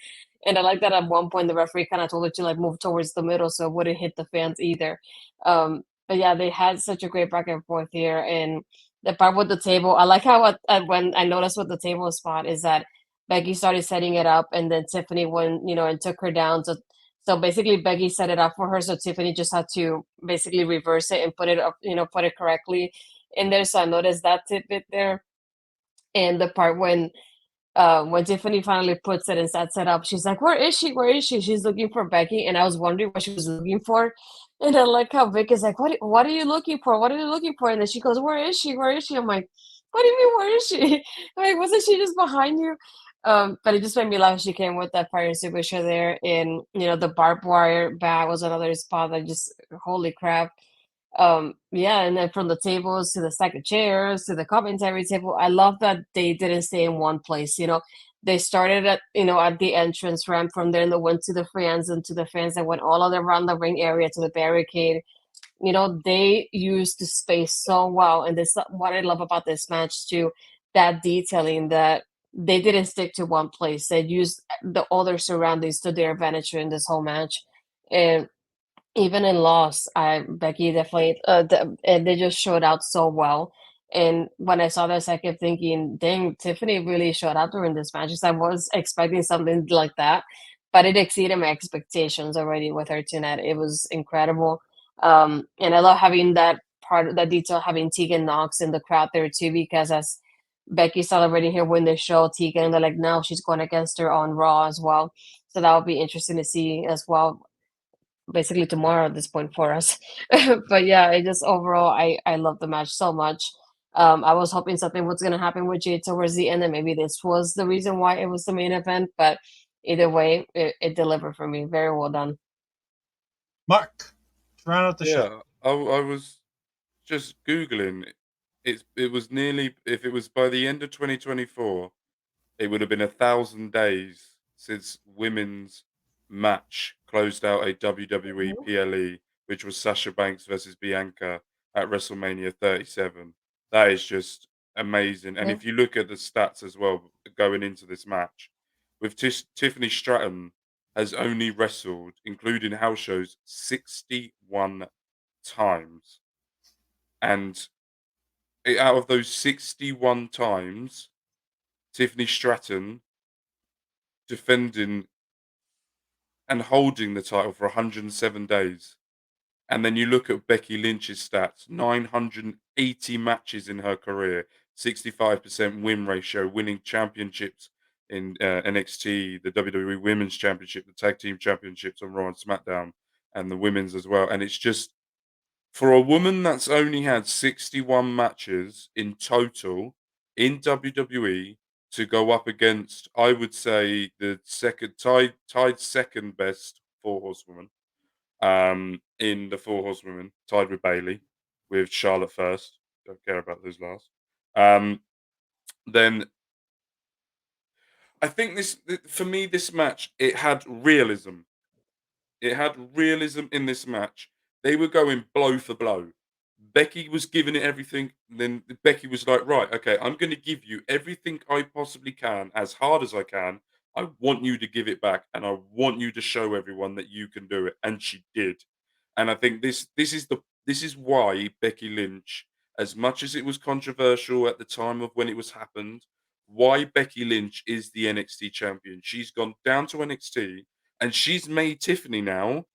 B: And I like that at one point the referee kind of told her to like move towards the middle so it wouldn't hit the fans either. But yeah, they had such a great back and forth here. And the part with the table, I like how when I noticed with the table spot is that Becky started setting it up, and then Tiffany went, you know, and took her down. So basically Becky set it up for her. So Tiffany just had to basically reverse it and put it up, you know, put it correctly in there. So I noticed that tidbit there. And the part when when Tiffany finally puts it and sets it up, she's like, "Where is she? Where is she?" She's looking for Becky, and I was wondering what she was looking for. And I like how Vic is like, What are you looking for? What are you looking for?" And then she goes, "Where is she? Where is she?" I'm like, "What do you mean, where is she?" I'm like, "Wasn't she just behind you?" But it just made me laugh. She came with that fire extinguisher there, and the barbed wire bat was another spot that just holy crap. Yeah, and then from the tables to the stack of chairs to the commentary table, I love that they didn't stay in one place. They started at the entrance ramp. From there, and they went to the fans, and to the fans that went all around the ring area to the barricade. They used the space so well, and this what I love about this match too. That detailing that they didn't stick to one place. They used the other surroundings to their advantage in this whole match, and even in loss, Becky definitely and they just showed out so well. And when I saw this, I kept thinking, "Dang, Tiffany really showed out during this match." 'Cause I was expecting something like that, but it exceeded my expectations already with her tonight. It was incredible, and I love having that part of that detail, having Tegan Knox in the crowd there too, because as Becky celebrating her win the show, Tegan, they're like, now she's going against her on Raw as well. So that would be interesting to see as well, basically tomorrow at this point for us. But yeah, I just overall I love the match so much. I was hoping something was gonna happen with Jade towards the end, and maybe this was the reason why it was the main event. But either way, it delivered for me. Very well done.
A: Mark, to round out the show.
D: Yeah, I was just googling. It was nearly, if it was by the end of 2024, it would have been 1,000 days since women's match closed out a WWE
B: Mhm.
D: PLE, which was Sasha Banks versus Bianca at WrestleMania 37. That is just amazing. And
B: Yeah.
D: if you look at the stats as well going into this match, with Tiffany Stratton has only wrestled, including house shows, 61 times. And out of those 61 times, Tiffany Stratton defending and holding the title for 107 days. And then you look at Becky Lynch's stats, 980 matches in her career, 65% win ratio, winning championships in NXT, the WWE Women's Championship, the Tag Team Championships on Raw and SmackDown, and the women's as well. And it's just, for a woman that's only had 61 matches in total in WWE to go up against, I would say, the tied second best four horsewoman in the four horsewomen, tied with Bailey, with Charlotte first. Don't care about those last. Um, then I think for me, this match, it had realism. It had realism in this match. They were going blow for blow. Becky was giving it everything. Then Becky was like, right, okay, I'm going to give you everything I possibly can, as hard as I can. I want you to give it back, and I want you to show everyone that you can do it. And she did. And I think this is why Becky Lynch, as much as it was controversial at the time of when it was happened, why Becky Lynch is the NXT champion. She's gone down to NXT and she's made Tiffany now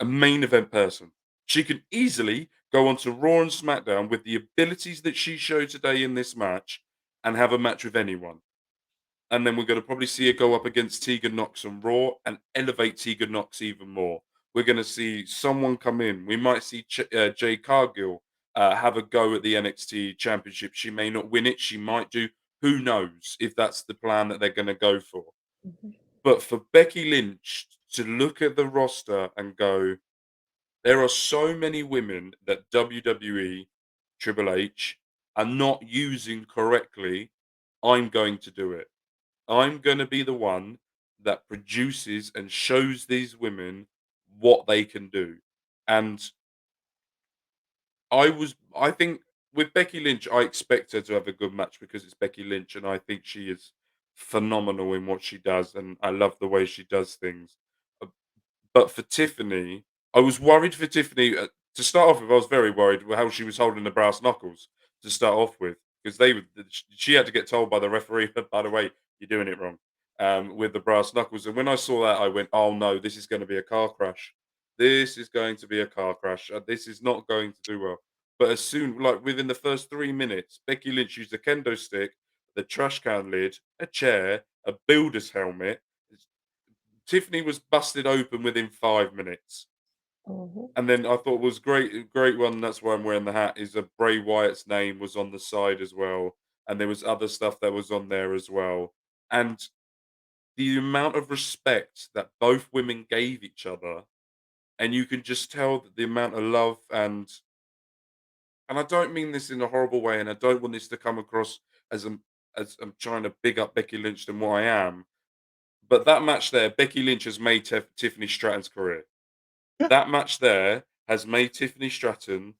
D: a main event person. She can easily go on to Raw and SmackDown with the abilities that she showed today in this match and have a match with anyone. And then we're going to probably see her go up against Tegan Knox on Raw and elevate Tegan Knox even more. We're going to see someone come in. We might see Jay Cargill have a go at the NXT Championship. She may not win it. She might do. Who knows if that's the plan that they're going to go for.
B: Mhm.
D: But for Becky Lynch to look at the roster and go, there are so many women that WWE, Triple H, are not using correctly. I'm going to do it. I'm going to be the one that produces and shows these women what they can do. And I think with Becky Lynch, I expect her to have a good match because it's Becky Lynch, and I think she is phenomenal in what she does, and I love the way she does things. Uh, But for Tiffany, I was worried for Tiffany to start off with. I was very worried with how she was holding the brass knuckles to start off with because she had to get told by the referee, by the way, you're doing it wrong, with the brass knuckles. And when I saw that, I went, oh no, this is going to be a car crash. This is going to be a car crash. This is not going to do well. But as soon, like within the first 3 minutes, Becky Lynch used a kendo stick, the trash can lid, a chair, a builder's helmet. Tiffany was busted open within 5 minutes.
B: Mhm.
D: And then I thought was great one. That's why I'm wearing the hat. Is a Bray Wyatt's name was on the side as well, and there was other stuff that was on there as well. And the amount of respect that both women gave each other, and you can just tell that the amount of love and I don't mean this in a horrible way, and I don't want this to come across as I'm trying to big up Becky Lynch than what I am. But that match there, Becky Lynch has made Tiffany Stratton's career. That match there has made Tiffany Stratton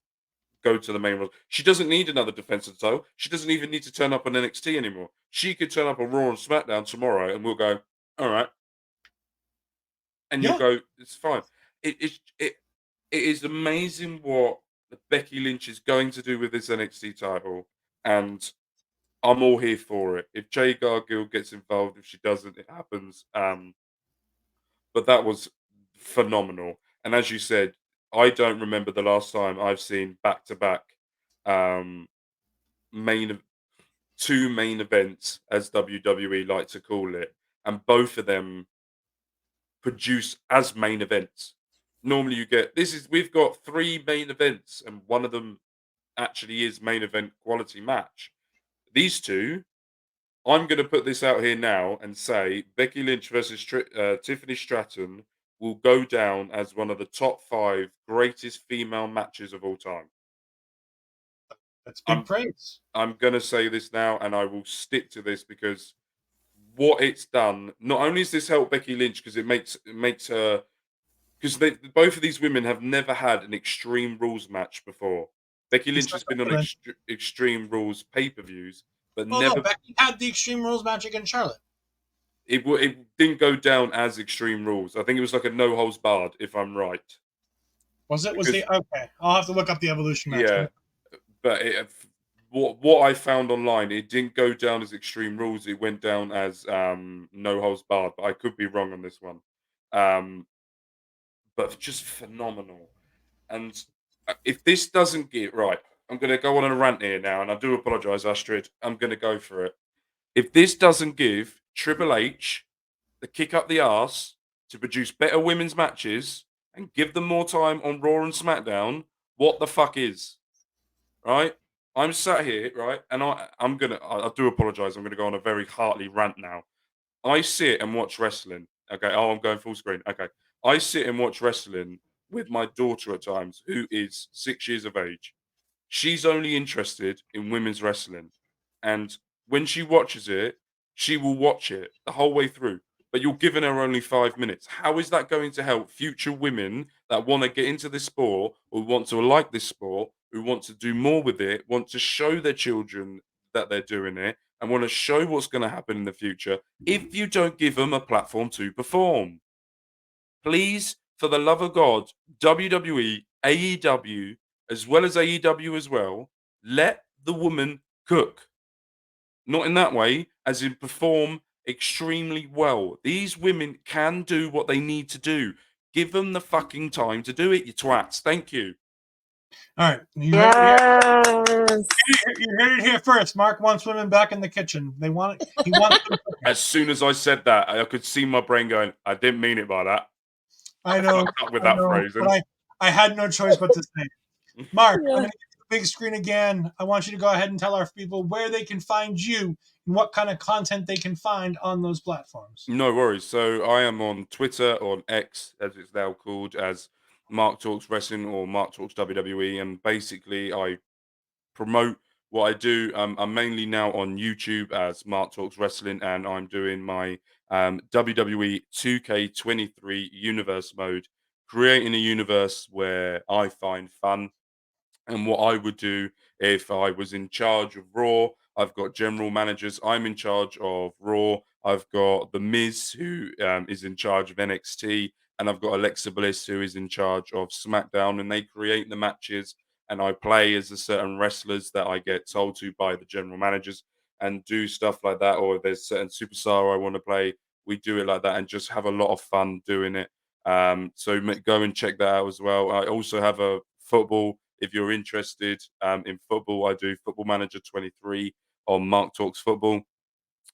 D: go to the main roster. She doesn't need another defensive title. She doesn't even need to turn up on NXT anymore. She could turn up on Raw and SmackDown tomorrow, and we'll go, all right, and you'll
A: Yeah.
D: go, it's fine. It is amazing what Becky Lynch is going to do with this NXT title, and I'm all here for it. If Jay Gargill gets involved, if she doesn't, it happens. But that was phenomenal. And as you said, I don't remember the last time I've seen back to back main two main events, as WWE like to call it, and both of them produce as main events. Normally, you get we've got three main events, and one of them actually is main event quality match. These two, I'm going to put this out here now and say Becky Lynch versus Tiffany Stratton will go down as one of the top 5 greatest female matches of all time.
A: That's big
D: I'm
A: praise.
D: I'm going to say this now, and I will stick to this because what it's done. Not only has this helped Becky Lynch because it makes her because both of these women have never had an Extreme Rules match before. Becky Lynch has been on Extreme Rules pay-per-views, but
A: Well, no,
D: never.
A: Becky had the Extreme Rules match against Charlotte.
D: It didn't go down as Extreme Rules. I think it was like a no holds barred, if I'm right.
A: Was it?
D: Because,
A: Okay? I'll have to look up the Evolution match.
D: yeah, but what I found online, it didn't go down as Extreme Rules. It went down as no holds barred. But I could be wrong on this one. But just phenomenal. And if this doesn't get right, I'm going to go on a rant here now, and I do apologise, Astrid. I'm going to go for it. If this doesn't give Triple H the kick up the arse to produce better women's matches and give them more time on Raw and SmackDown, what the fuck is? Right? I'm sat here, right? And I do apologise. I'm gonna go on a very heartily rant now. I sit and watch wrestling. Okay. Oh, I'm going full screen. Okay. I sit and watch wrestling with my daughter at times, who is 6 years of age. She's only interested in women's wrestling. And when she watches it, she will watch it the whole way through. But you're giving her only 5 minutes. How is that going to help future women that want to get into this sport, or want to like this sport, who want to do more with it, want to show their children that they're doing it, and want to show what's going to happen in the future, if you don't give them a platform to perform? Please, for the love of God, WWE, AEW, as well as AEW as well, let the woman cook. Not in that way, as in perform extremely well. These women can do what they need to do. Give them the fucking time to do it, you twats. Thank you.
A: All right.
B: Yes.
A: You heard it here first. Mark wants women back in the kitchen. He wants them.
D: As soon as I said that, I could see my brain going, I didn't mean it by that.
A: I know.
D: Not with that phrasing.
A: But I had no choice but to say it. Mark,
B: Yeah.
A: I'm going to get the big screen again. I want you to go ahead and tell our people where they can find you and what kind of content they can find on those platforms.
D: No worries. So I am on Twitter, or on X, as it's now called, as Mark Talks Wrestling or Mark Talks WWE. And basically, I promote what I do. I'm mainly now on YouTube as Mark Talks Wrestling, and I'm doing my WWE 2K23 universe mode, creating a universe where I find fun. And what I would do if I was in charge of Raw, I've got general managers. I'm in charge of Raw. I've got The Miz, who is in charge of NXT, and I've got Alexa Bliss, who is in charge of SmackDown. And they create the matches, and I play as the certain wrestlers that I get told to by the general managers, and do stuff like that. Or if there's certain superstar I want to play, we do it like that, and just have a lot of fun doing it. So go and check that out as well. I also have a football. If you're interested in football, I do Football Manager 23, on Mark Talks Football.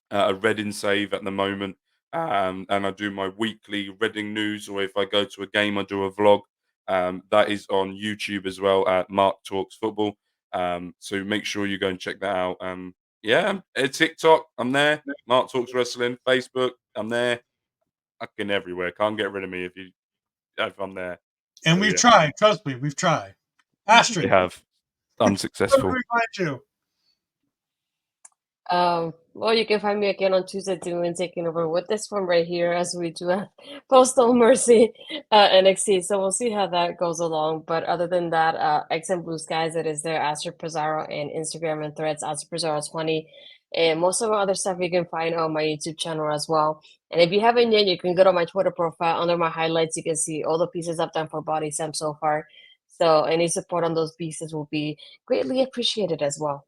D: A Reading save at the moment. And I do my weekly Reading news, or if I go to a game, I do a vlog. That is on YouTube as well at Mark Talks Football. So make sure you go and check that out. TikTok, I'm there. Mark Talks Wrestling, Facebook, I'm there. Fucking everywhere. Can't get rid of me if I'm there.
A: And we've tried. Trust me, we've tried. Astrid,
D: We have.
A: where
D: Unsuccessful.
A: can we find you?
B: Well, you can find me again on Tuesday doing taking over with this one right here as we do a Postal Mercy NXT. So we'll see how that goes along. But other than that, X and Blue Skies, it is there, Astrid Pizarro, and Instagram and Threads, Astrid Pizarro 20. And most of our other stuff you can find on my YouTube channel as well. And if you haven't yet, you can go to my Twitter profile. Under my highlights, you can see all the pieces I've done for Body Sam so far. So any support on those pieces will be greatly appreciated as well.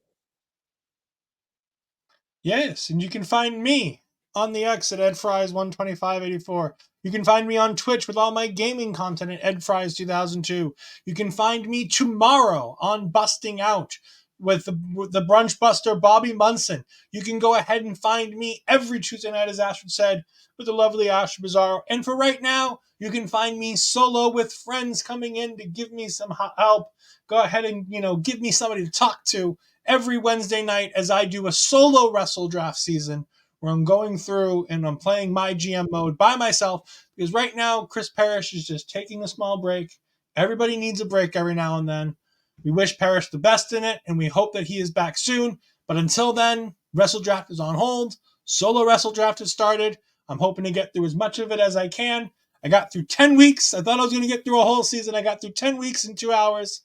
A: Yes, and you can find me on the X at edfries12584. You can find me on Twitch with all my gaming content at edfries2002. You can find me tomorrow on Busting Out with the brunch buster Bobby Munson. You can go ahead and find me every Tuesday night, as Astrid said, with the lovely Astrid Pizarro. And for right now, you can find me solo with friends coming in to give me some help. Go ahead and, give me somebody to talk to every Wednesday night as I do a solo wrestle draft season where I'm going through and I'm playing my GM mode by myself, because right now Chris Parrish is just taking a small break. Everybody needs a break every now and then. We wish Parrish the best in it, and we hope that he is back soon. But until then, Wrestle Draft is on hold. Solo Wrestle Draft has started. I'm hoping to get through as much of it as I can. I got through 10 weeks. I thought I was going to get through a whole season. I got through 10 weeks in 2 hours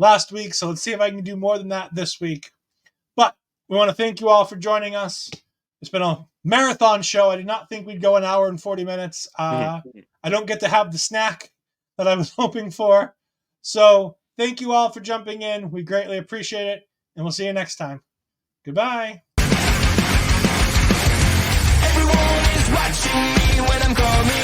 A: last week, so let's see if I can do more than that this week. But we want to thank you all for joining us. It's been a marathon show. I did not think we'd go an hour and 40 minutes. I don't get to have the snack that I was hoping for. So thank you all for jumping in. We greatly appreciate it, and we'll see you next time. Goodbye.
C: Everyone is watching me when I'm coming